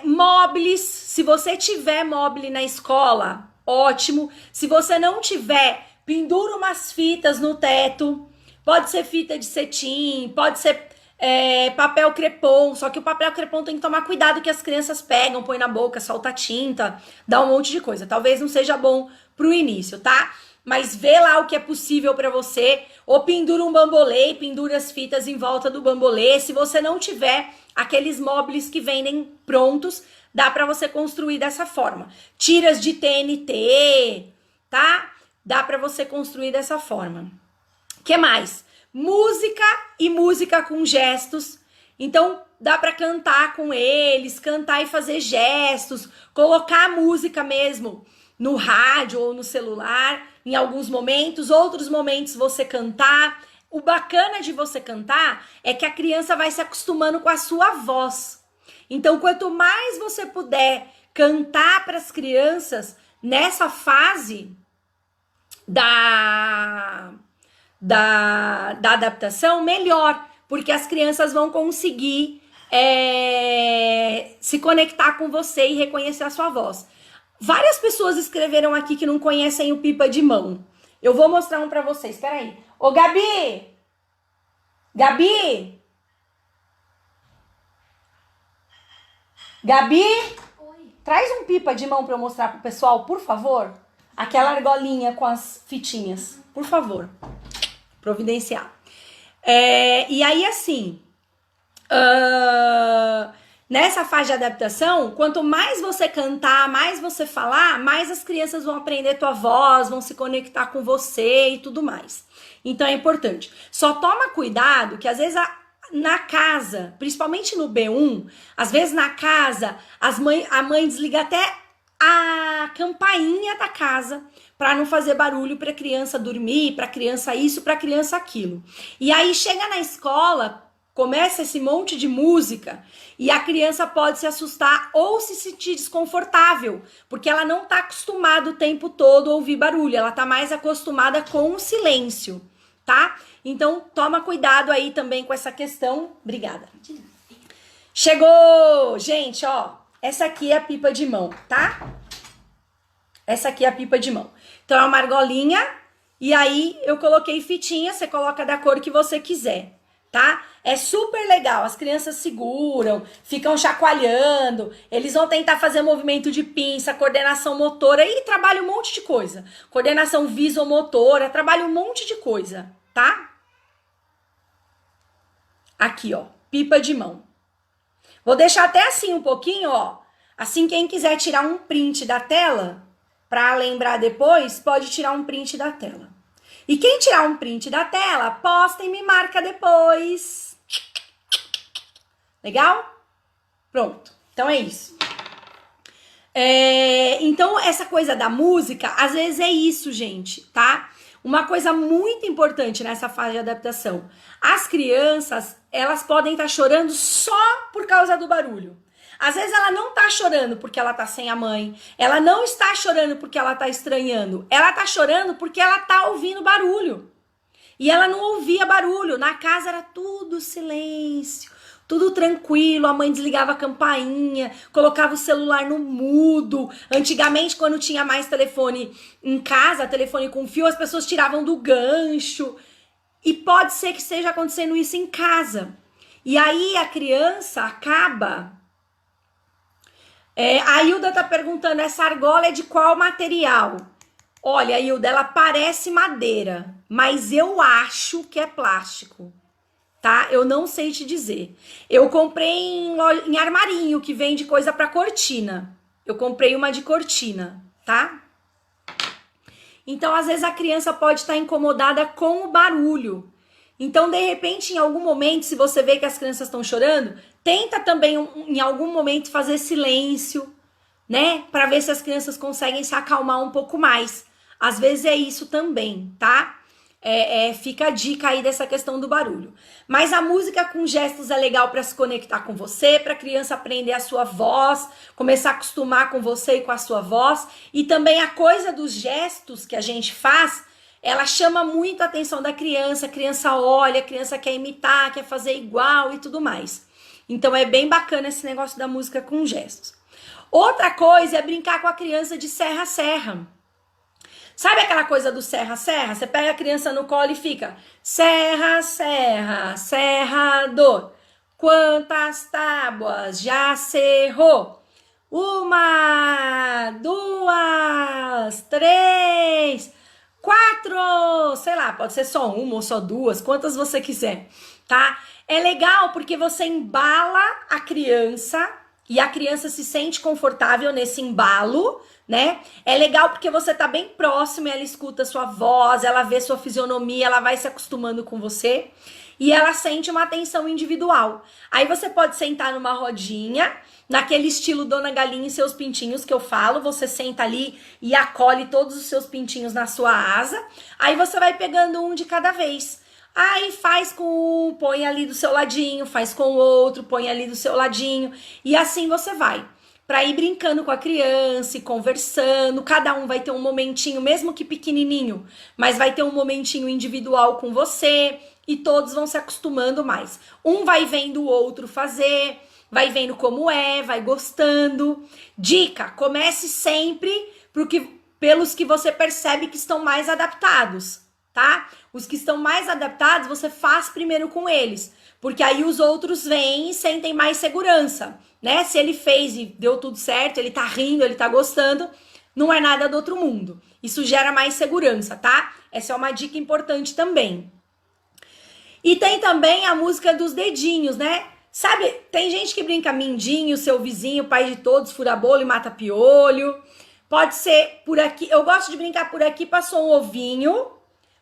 Móveis, se você tiver móvel na escola, ótimo. Se você não tiver, pendura umas fitas no teto. Pode ser fita de cetim, pode ser papel crepom, só que o papel crepom tem que tomar cuidado que as crianças pegam, põe na boca, solta tinta, dá um monte de coisa. Talvez não seja bom pro início, tá? Mas vê lá o que é possível para você, ou pendura um bambolê, pendura as fitas em volta do bambolê. Se você não tiver aqueles móveis que vendem prontos, dá para você construir dessa forma. Tiras de TNT, tá? Dá para você construir dessa forma. Que mais? Música e música com gestos. Então, dá para cantar com eles, cantar e fazer gestos, colocar a música mesmo no rádio ou no celular, em alguns momentos, outros momentos você cantar. O bacana de você cantar é que a criança vai se acostumando com a sua voz. Então, quanto mais você puder cantar para as crianças nessa fase da adaptação, melhor, porque as crianças vão conseguir se conectar com você e reconhecer a sua voz. Várias pessoas escreveram aqui que não conhecem o Pipa de Mão. Eu vou mostrar um pra vocês, peraí. Ô, Gabi! Gabi! Gabi! Oi. Traz um Pipa de Mão pra eu mostrar pro pessoal, por favor. Aquela argolinha com as fitinhas. Por favor. Providenciar. E aí, assim... nessa fase de adaptação, quanto mais você cantar, mais você falar, mais as crianças vão aprender tua voz, vão se conectar com você e tudo mais. Então é importante. Só toma cuidado que às vezes na casa, principalmente no B1, às vezes na casa a mãe desliga até a campainha da casa para não fazer barulho, para a criança dormir, para a criança isso, para a criança aquilo. E aí chega na escola, começa esse monte de música e a criança pode se assustar ou se sentir desconfortável, porque ela não está acostumada o tempo todo a ouvir barulho, ela está mais acostumada com o silêncio, tá? Então toma cuidado aí também com essa questão. Obrigada. Chegou! Gente, ó, essa aqui é a pipa de mão, tá? Essa aqui é a pipa de mão. Então é uma argolinha e aí eu coloquei fitinha, você coloca da cor que você quiser, tá? É super legal, as crianças seguram, ficam chacoalhando, eles vão tentar fazer movimento de pinça, coordenação motora e trabalha um monte de coisa. Coordenação visomotora, trabalha um monte de coisa, tá? Aqui, ó, pipa de mão. Vou deixar até assim um pouquinho, ó. Assim, quem quiser tirar um print da tela, pra lembrar depois, pode tirar um print da tela. E quem tirar um print da tela, posta e me marca depois. Legal? Pronto. Então é isso. Então, essa coisa da música, às vezes é isso, gente, tá? Uma coisa muito importante nessa fase de adaptação. As crianças, elas podem estar chorando só por causa do barulho. Às vezes ela não tá chorando porque ela tá sem a mãe. Ela não está chorando porque ela tá estranhando. Ela tá chorando porque ela tá ouvindo barulho. E ela não ouvia barulho. Na casa era tudo silêncio, tudo tranquilo. A mãe desligava a campainha, colocava o celular no mudo. Antigamente, quando tinha mais telefone em casa, telefone com fio, as pessoas tiravam do gancho. E pode ser que esteja acontecendo isso em casa. E aí a criança acaba... a Hilda tá perguntando, essa argola é de qual material? Olha, Hilda, ela parece madeira, mas eu acho que é plástico, tá? Eu não sei te dizer. Eu comprei em armarinho, que vende coisa pra cortina. Eu comprei uma de cortina, tá? Então, às vezes a criança pode estar incomodada com o barulho. Então, de repente, em algum momento, se você vê que as crianças estão chorando, tenta também, em algum momento, fazer silêncio, né? Para ver se as crianças conseguem se acalmar um pouco mais. Às vezes é isso também, tá? Fica a dica aí dessa questão do barulho. Mas a música com gestos é legal para se conectar com você, para a criança aprender a sua voz, começar a acostumar com você e com a sua voz. E também a coisa dos gestos que a gente faz, ela chama muito a atenção da criança. A criança olha, a criança quer imitar, quer fazer igual e tudo mais. Então é bem bacana esse negócio da música com gestos. Outra coisa é brincar com a criança de serra-serra. Sabe aquela coisa do serra-serra? Você pega a criança no colo e fica serra-serra, serrador. Quantas tábuas já serrou? 1, 2, 3, 4. Sei lá, pode ser só uma ou só duas, quantas você quiser, tá? É legal porque você embala a criança e a criança se sente confortável nesse embalo, né? É legal porque você tá bem próximo e ela escuta a sua voz, ela vê sua fisionomia, ela vai se acostumando com você. e ela sente uma atenção individual. Aí você pode sentar numa rodinha, naquele estilo Dona Galinha e seus pintinhos que eu falo, você senta ali e acolhe todos os seus pintinhos na sua asa, aí você vai pegando um de cada vez. Aí faz com um, põe ali do seu ladinho, faz com o outro, põe ali do seu ladinho, e assim você vai. Para ir brincando com a criança e conversando, cada um vai ter um momentinho, mesmo que pequenininho, mas vai ter um momentinho individual com você e todos vão se acostumando mais. Um vai vendo o outro fazer, vai vendo como é, vai gostando. Dica, comece sempre pelos que você percebe que estão mais adaptados, tá? Os que estão mais adaptados, você faz primeiro com eles, porque aí os outros vêm e sentem mais segurança, né? Se ele fez e deu tudo certo, ele tá rindo, ele tá gostando, não é nada do outro mundo. Isso gera mais segurança, tá? Essa é uma dica importante também. E tem também a música dos dedinhos, né? Sabe, tem gente que brinca mindinho, seu vizinho, pai de todos, fura bolo e mata piolho. Pode ser por aqui, eu gosto de brincar por aqui, passou um ovinho,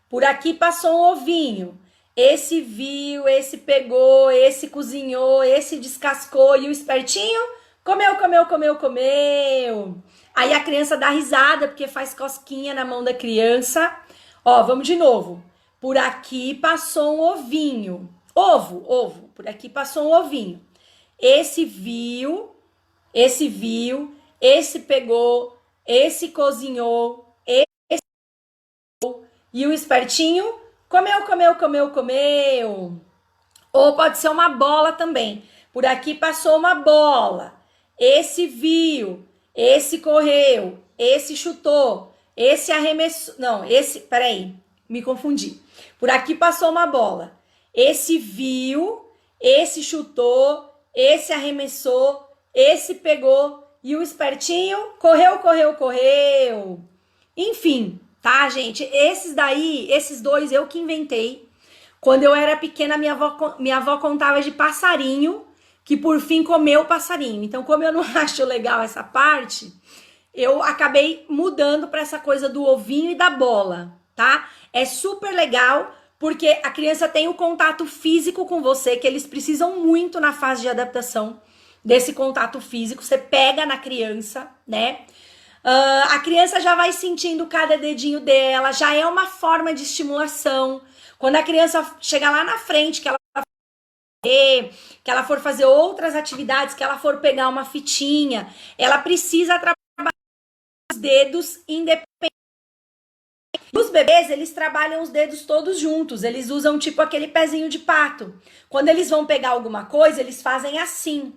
por aqui passou um ovinho. Esse viu, esse pegou, esse cozinhou, esse descascou e o espertinho comeu, comeu, comeu, comeu. Aí a criança dá risada porque faz cosquinha na mão da criança. Ó, vamos de novo. Por aqui passou um ovinho. Ovo, ovo. Por aqui passou um ovinho. Esse viu, esse pegou, esse cozinhou, esse e o espertinho comeu, comeu, comeu, comeu. Ou pode ser uma bola também. Por aqui passou uma bola. Esse viu, esse correu, esse chutou, esse arremessou. Não, peraí, me confundi. Por aqui passou uma bola. Esse viu, esse chutou, esse arremessou, esse pegou e o espertinho correu, correu, correu. Enfim, tá, gente? Esses dois eu que inventei. Quando eu era pequena, minha avó contava de passarinho, que por fim comeu o passarinho. Então, como eu não acho legal essa parte, eu acabei mudando para essa coisa do ovinho e da bola, tá? É super legal, porque a criança tem o contato físico com você, que eles precisam muito na fase de adaptação desse contato físico. Você pega na criança, né? A criança já vai sentindo cada dedinho dela, já é uma forma de estimulação. Quando a criança chega lá na frente, que ela for fazer outras atividades, que ela for pegar uma fitinha, ela precisa trabalhar os dedos independentes. Os bebês, eles trabalham os dedos todos juntos, eles usam tipo aquele pezinho de pato. Quando eles vão pegar alguma coisa, eles fazem assim,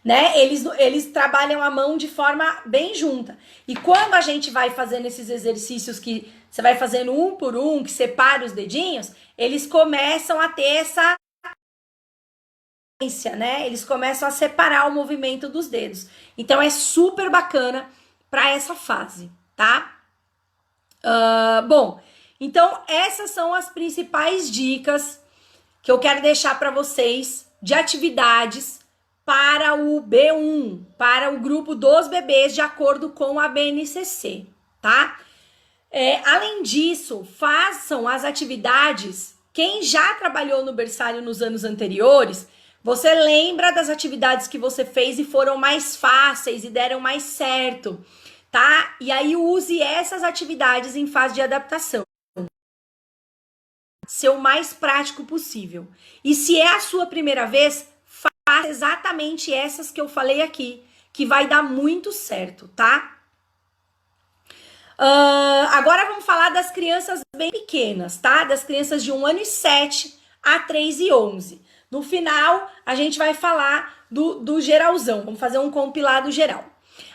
né? Eles trabalham a mão de forma bem junta. E quando a gente vai fazendo esses exercícios que você vai fazendo um por um, que separa os dedinhos, eles começam a ter essa, né? Eles começam a separar o movimento dos dedos. Então é super bacana para essa fase, tá? Bom, então essas são as principais dicas que eu quero deixar para vocês de atividades para o B1, para o grupo dos bebês de acordo com a BNCC, tá? Além disso, façam as atividades. Quem já trabalhou no berçário nos anos anteriores, você lembra das atividades que você fez e foram mais fáceis e deram mais certo, tá? E aí use essas atividades em fase de adaptação. Ser o mais prático possível. E se é a sua primeira vez, faça exatamente essas que eu falei aqui, que vai dar muito certo, tá? Agora vamos falar das crianças bem pequenas, tá? Das crianças de 1 ano e 7 a 3 e 11. No final, a gente vai falar do geralzão. Vamos fazer um compilado geral.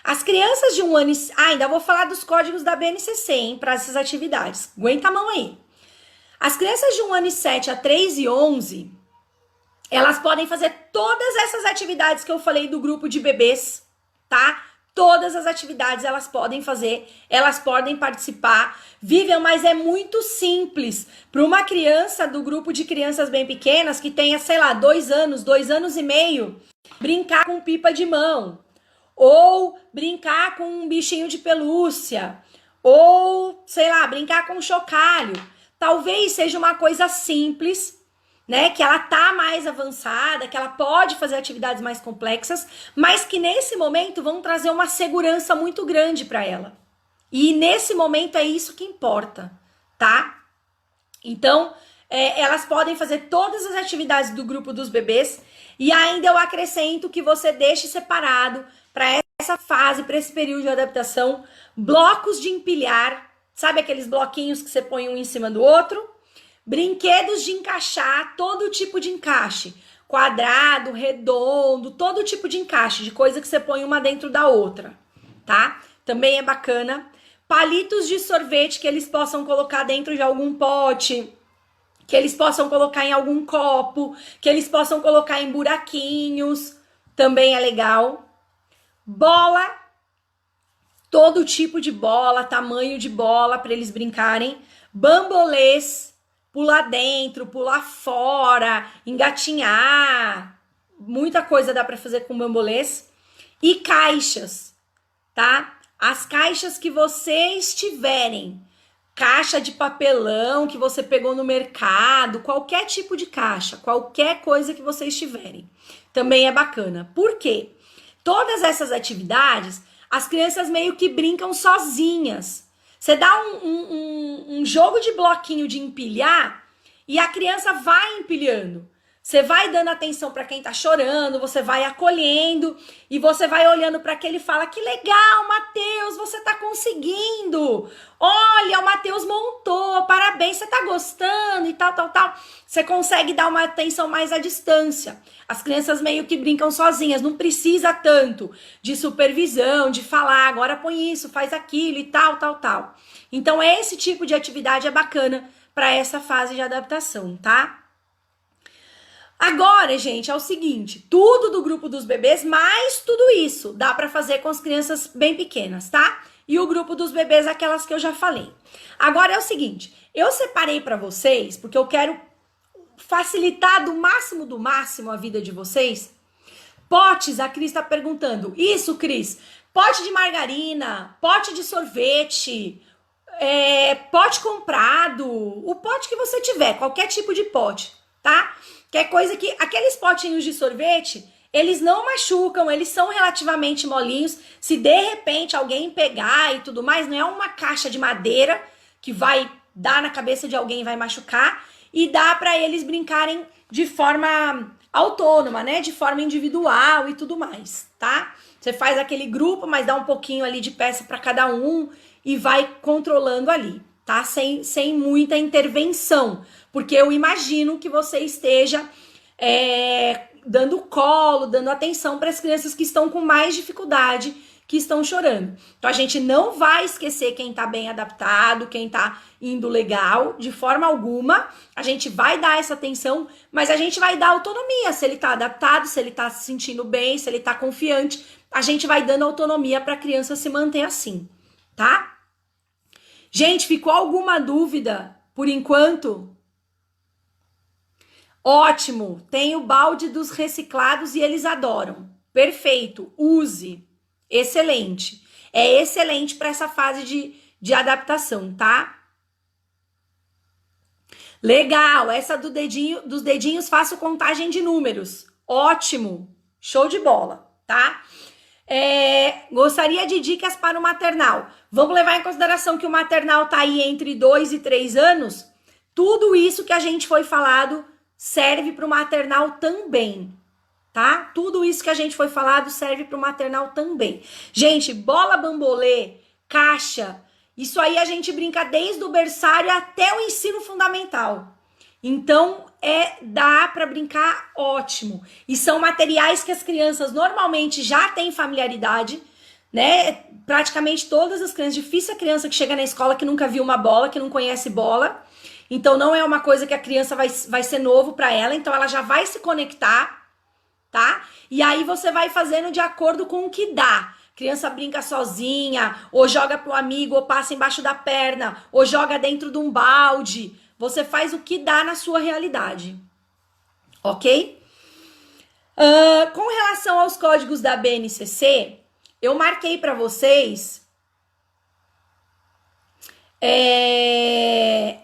As crianças de 1 ano e... ainda vou falar dos códigos da BNCC, hein? Para essas atividades. Aguenta a mão aí. As crianças de 1 ano e 7 a 3 e 11, elas podem fazer todas essas atividades que eu falei do grupo de bebês, tá? Todas as atividades elas podem fazer, elas podem participar. Vivian, mas é muito simples para uma criança do grupo de crianças bem pequenas que tenha, sei lá, 2 anos, 2 anos e meio, brincar com pipa de mão, ou brincar com um bichinho de pelúcia, ou, sei lá, brincar com um chocalho. Talvez seja uma coisa simples, né, que ela tá mais avançada, que ela pode fazer atividades mais complexas, mas que nesse momento vão trazer uma segurança muito grande para ela. E nesse momento é isso que importa, tá? Então, elas podem fazer todas as atividades do grupo dos bebês e ainda eu acrescento que você deixe separado para essa fase, para esse período de adaptação, blocos de empilhar, sabe aqueles bloquinhos que você põe um em cima do outro? Brinquedos de encaixar, todo tipo de encaixe, quadrado, redondo, todo tipo de encaixe, de coisa que você põe uma dentro da outra, tá? Também é bacana. Palitos de sorvete que eles possam colocar dentro de algum pote, que eles possam colocar em algum copo, que eles possam colocar em buraquinhos, também é legal. Bola, todo tipo de bola, tamanho de bola para eles brincarem. Bambolês, pular dentro, pular fora, engatinhar, muita coisa dá para fazer com bambolês. E caixas, tá? As caixas que vocês tiverem, caixa de papelão que você pegou no mercado, qualquer tipo de caixa, qualquer coisa que vocês tiverem, também é bacana. Por quê? Todas essas atividades, as crianças meio que brincam sozinhas. Você dá um jogo de bloquinho de empilhar e a criança vai empilhando. Você vai dando atenção para quem tá chorando, você vai acolhendo e você vai olhando para aquele e fala: que legal, Matheus, você tá conseguindo. Olha, o Matheus montou, parabéns, você tá gostando e tal, tal, tal. Você consegue dar uma atenção mais à distância. As crianças meio que brincam sozinhas, não precisa tanto de supervisão, de falar, agora põe isso, faz aquilo e tal, tal, tal. Então, esse tipo de atividade é bacana para essa fase de adaptação, tá? Agora, gente, é o seguinte, tudo do grupo dos bebês, mais tudo isso, dá para fazer com as crianças bem pequenas, tá? E o grupo dos bebês, aquelas que eu já falei. Agora é o seguinte, eu separei para vocês, porque eu quero facilitar do máximo a vida de vocês. Potes, a Cris tá perguntando. Isso, Cris, pote de margarina, pote de sorvete, pote comprado, o pote que você tiver, qualquer tipo de pote, tá? Que é coisa que, aqueles potinhos de sorvete, eles não machucam, eles são relativamente molinhos. Se de repente alguém pegar e tudo mais, não é uma caixa de madeira que vai dar na cabeça de alguém e vai machucar. E dá para eles brincarem de forma autônoma, né? De forma individual e tudo mais, tá? Você faz aquele grupo, mas dá um pouquinho ali de peça para cada um e vai controlando ali, tá? Sem muita intervenção. Porque eu imagino que você esteja dando colo, dando atenção para as crianças que estão com mais dificuldade, que estão chorando. Então a gente não vai esquecer quem está bem adaptado, quem está indo legal, de forma alguma. A gente vai dar essa atenção, mas a gente vai dar autonomia. Se ele está adaptado, se ele está se sentindo bem, se ele está confiante, a gente vai dando autonomia para a criança se manter assim, tá? Gente, ficou alguma dúvida por enquanto? Ótimo, tem o balde dos reciclados e eles adoram. Perfeito, use. Excelente. É excelente para essa fase de adaptação, tá? Legal, essa dos dedinhos faço contagem de números. Ótimo, show de bola, tá? Gostaria de dicas para o maternal. Vamos levar em consideração que o maternal tá aí entre 2 e 3 anos. Tudo isso que a gente foi falado serve para o maternal também, tá? Tudo isso que a gente foi falado serve para o maternal também. Gente, bola bambolê, caixa, isso aí a gente brinca desde o berçário até o ensino fundamental. Então, dá para brincar ótimo. E são materiais que as crianças normalmente já têm familiaridade, né? Praticamente todas as crianças, difícil a criança que chega na escola que nunca viu uma bola, que não conhece bola. Então, não é uma coisa que a criança vai ser novo para ela, então ela já vai se conectar, tá? E aí você vai fazendo de acordo com o que dá. Criança brinca sozinha, ou joga pro amigo, ou passa embaixo da perna, ou joga dentro de um balde. Você faz o que dá na sua realidade, ok? Com relação aos códigos da BNCC, eu marquei para vocês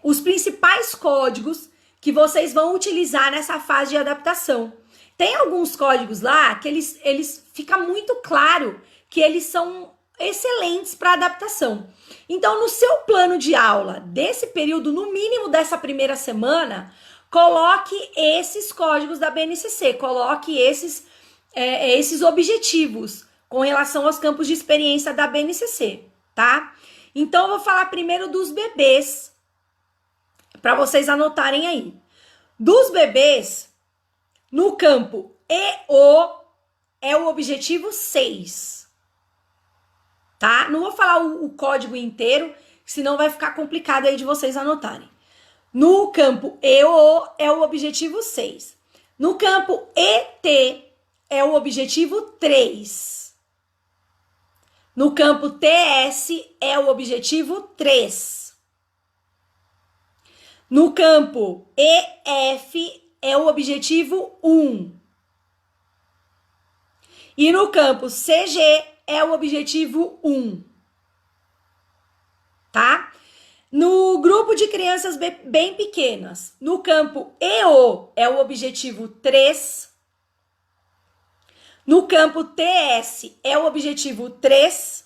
os principais códigos que vocês vão utilizar nessa fase de adaptação. Tem alguns códigos lá que eles fica muito claro que eles são excelentes para adaptação. Então, no seu plano de aula desse período, no mínimo dessa primeira semana, coloque esses códigos da BNCC, coloque esses objetivos com relação aos campos de experiência da BNCC, tá? Então, eu vou falar primeiro dos bebês, para vocês anotarem aí. Dos bebês, no campo EO é o objetivo 6, tá? Não vou falar o código inteiro, senão vai ficar complicado aí de vocês anotarem. No campo EO é o objetivo 6. No campo ET é o objetivo 3. No campo TS é o objetivo 3. No campo EF é o objetivo 1. E no campo CG é o objetivo 1. Tá? No grupo de crianças bem pequenas, no campo EO é o objetivo 3. No campo TS é o objetivo 3.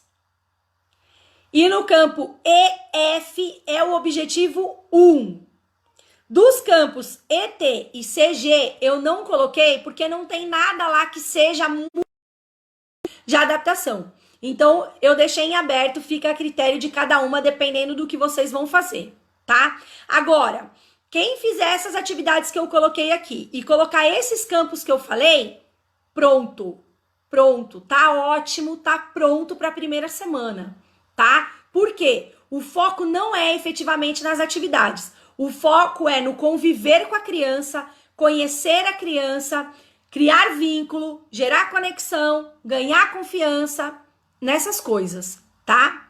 E no campo EF é o objetivo 1. Dos campos ET e CG eu não coloquei porque não tem nada lá que seja de adaptação. Então, eu deixei em aberto, fica a critério de cada uma, dependendo do que vocês vão fazer, tá? Agora, quem fizer essas atividades que eu coloquei aqui e colocar esses campos que eu falei, pronto, tá ótimo, tá pronto para a primeira semana, tá? Por quê? O foco não é efetivamente nas atividades. O foco é no conviver com a criança, conhecer a criança, criar vínculo, gerar conexão, ganhar confiança, nessas coisas, tá?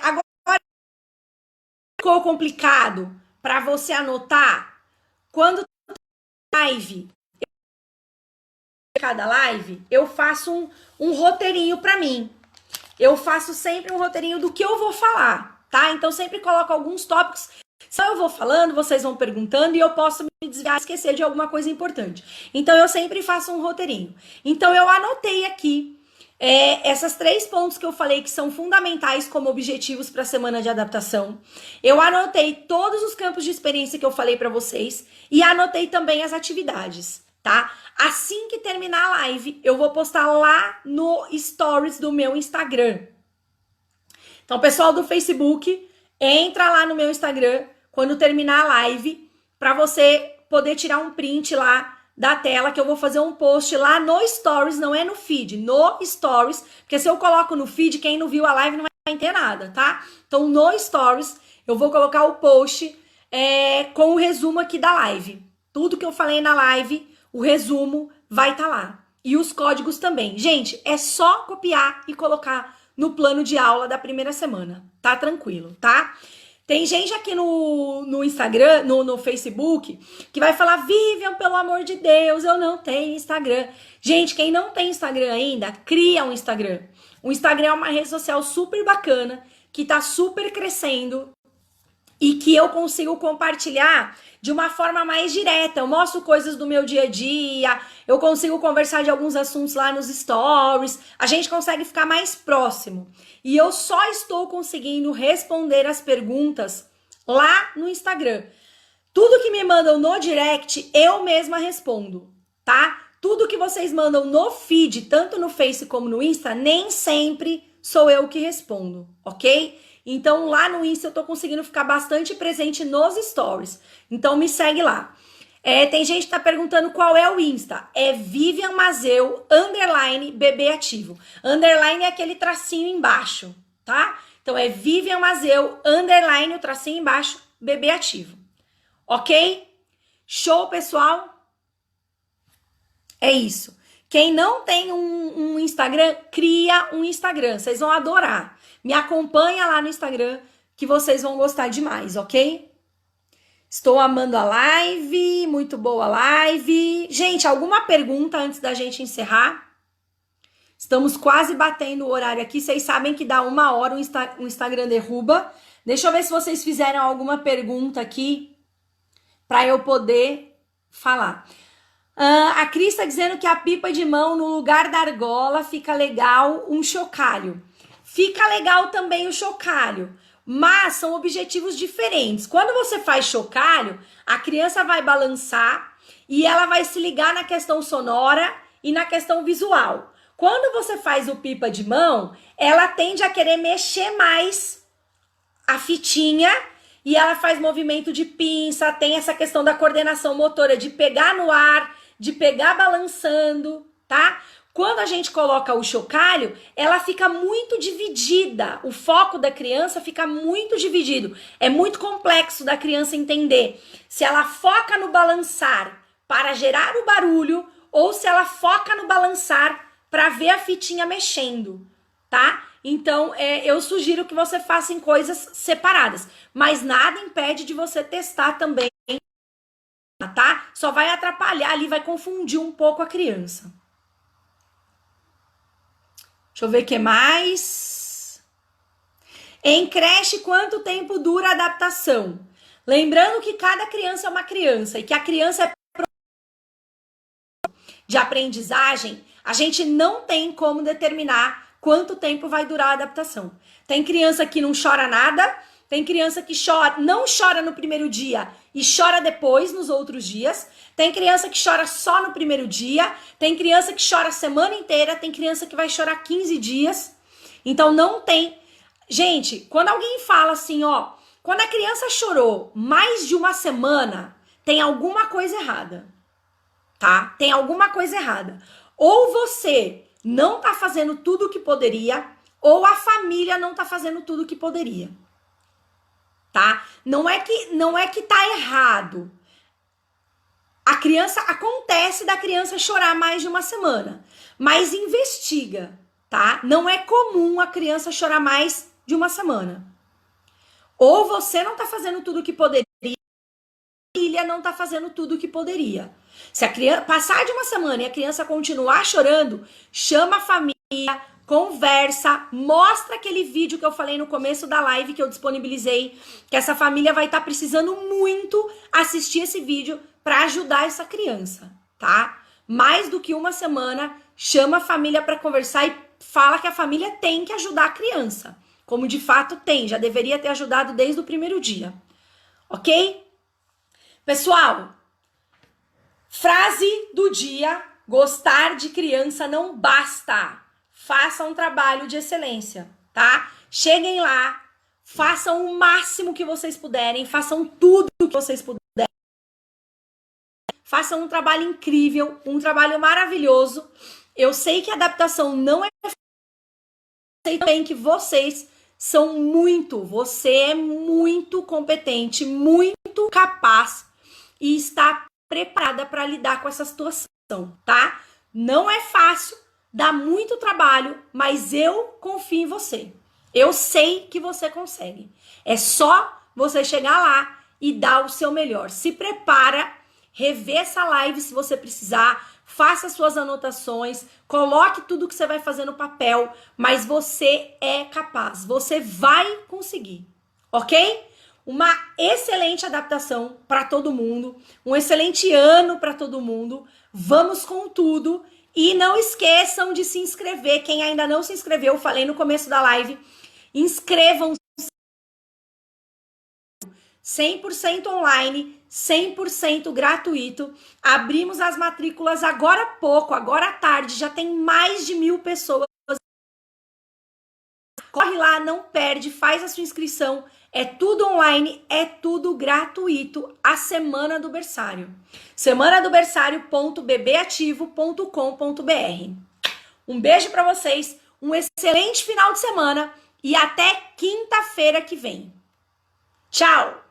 Agora, ficou complicado para você anotar? Quando live, cada live, eu faço um roteirinho para mim. Eu faço sempre um roteirinho do que eu vou falar, tá? Então, sempre coloco alguns tópicos. Se eu vou falando, vocês vão perguntando e eu posso me desviar, esquecer de alguma coisa importante. Então, eu sempre faço um roteirinho. Então, eu anotei aqui essas 3 pontos que eu falei que são fundamentais como objetivos para a semana de adaptação. Eu anotei todos os campos de experiência que eu falei para vocês e anotei também as atividades, tá? Assim que terminar a live, eu vou postar lá no Stories do meu Instagram. Então, pessoal do Facebook, entra lá no meu Instagram quando terminar a live para você poder tirar um print lá da tela, que eu vou fazer um post lá no Stories, não é no feed, no Stories, porque se eu coloco no feed, quem não viu a live não vai entender nada, tá? Então, no Stories, eu vou colocar o post com o resumo aqui da live. Tudo que eu falei na live, o resumo vai estar lá. E os códigos também. Gente, é só copiar e colocar no plano de aula da primeira semana, tá tranquilo, tá? Tem gente aqui no Instagram, no Facebook, que vai falar, Vivian, pelo amor de Deus, eu não tenho Instagram. Gente, quem não tem Instagram ainda, cria um Instagram. O Instagram é uma rede social super bacana, que tá super crescendo e que eu consigo compartilhar de uma forma mais direta. Eu mostro coisas do meu dia a dia, eu consigo conversar de alguns assuntos lá nos stories, a gente consegue ficar mais próximo. E eu só estou conseguindo responder as perguntas lá no Instagram. Tudo que me mandam no direct, eu mesma respondo, tá? Tudo que vocês mandam no feed, tanto no Face como no Insta, nem sempre sou eu que respondo, ok? Então, lá no Insta eu tô conseguindo ficar bastante presente nos stories. Então, me segue lá. Tem gente que tá perguntando qual é o Insta. É Vivian Mazeu, _bebê ativo. Underline é aquele tracinho embaixo, tá? Então, é Vivian Mazeu, _ o tracinho embaixo, bebê ativo. Ok? Show, pessoal? É isso. Quem não tem um Instagram, cria um Instagram. Vocês vão adorar. Me acompanha lá no Instagram que vocês vão gostar demais, ok? Estou amando a live, muito boa a live. Gente, alguma pergunta antes da gente encerrar? Estamos quase batendo o horário aqui. Vocês sabem que dá 1 hora o Instagram derruba. Deixa eu ver se vocês fizeram alguma pergunta aqui para eu poder falar. A Cris está dizendo que a pipa de mão no lugar da argola fica legal um chocalho. Fica legal também o chocalho, mas são objetivos diferentes. Quando você faz chocalho, a criança vai balançar e ela vai se ligar na questão sonora e na questão visual. Quando você faz o pipa de mão, ela tende a querer mexer mais a fitinha e ela faz movimento de pinça, tem essa questão da coordenação motora, de pegar no ar, de pegar balançando, tá? Quando a gente coloca o chocalho, ela fica muito dividida. O foco da criança fica muito dividido. É muito complexo da criança entender se ela foca no balançar para gerar o barulho ou se ela foca no balançar para ver a fitinha mexendo, tá? Então, eu sugiro que você faça em coisas separadas. Mas nada impede de você testar também, tá? Só vai atrapalhar ali, vai confundir um pouco a criança. Deixa eu ver o que mais. Em creche, quanto tempo dura a adaptação? Lembrando que cada criança é uma criança e que a criança é de aprendizagem, a gente não tem como determinar quanto tempo vai durar a adaptação. Tem criança que não chora nada, tem criança que não chora no primeiro dia e chora depois, nos outros dias. Tem criança que chora só no primeiro dia. Tem criança que chora a semana inteira. Tem criança que vai chorar 15 dias. Então, não tem... Gente, quando alguém fala assim, ó... Quando a criança chorou mais de uma semana, tem alguma coisa errada, tá? Tem alguma coisa errada. Ou você não tá fazendo tudo o que poderia, ou a família não tá fazendo tudo o que poderia. Tá? Não é que tá errado. A criança, acontece da criança chorar mais de uma semana, mas investiga, tá? Não é comum a criança chorar mais de uma semana. Ou você não tá fazendo tudo o que poderia, a família não tá fazendo tudo o que poderia. Se a criança passar de uma semana e a criança continuar chorando, chama a família, conversa, mostra aquele vídeo que eu falei no começo da live que eu disponibilizei, que essa família vai estar precisando muito assistir esse vídeo para ajudar essa criança, tá? Mais do que uma semana, chama a família para conversar e fala que a família tem que ajudar a criança, como de fato tem, já deveria ter ajudado desde o primeiro dia, ok? Pessoal, frase do dia: gostar de criança não basta. Faça um trabalho de excelência, tá? Cheguem lá, façam o máximo que vocês puderem, façam tudo que vocês puderem. Façam um trabalho incrível, um trabalho maravilhoso. Eu sei que a adaptação não é fácil. Eu sei também que vocês são você é muito competente, muito capaz e está preparada para lidar com essa situação, tá? Não é fácil. Dá muito trabalho, mas eu confio em você. Eu sei que você consegue. É só você chegar lá e dar o seu melhor. Se prepara, rever essa live se você precisar, faça suas anotações, coloque tudo que você vai fazer no papel, mas você é capaz, você vai conseguir, ok? Uma excelente adaptação para todo mundo, um excelente ano para todo mundo. Vamos com tudo. E não esqueçam de se inscrever. Quem ainda não se inscreveu, eu falei no começo da live, inscrevam-se. 100% online, 100% gratuito. Abrimos as matrículas agora há pouco, agora à tarde, já tem mais de 1.000 pessoas. Corre lá, não perde, faz a sua inscrição. É tudo online, é tudo gratuito. A Semana do Berçário. semanadoberçario.bbativo.com.br. Um beijo para vocês, um excelente final de semana e até quinta-feira que vem. Tchau!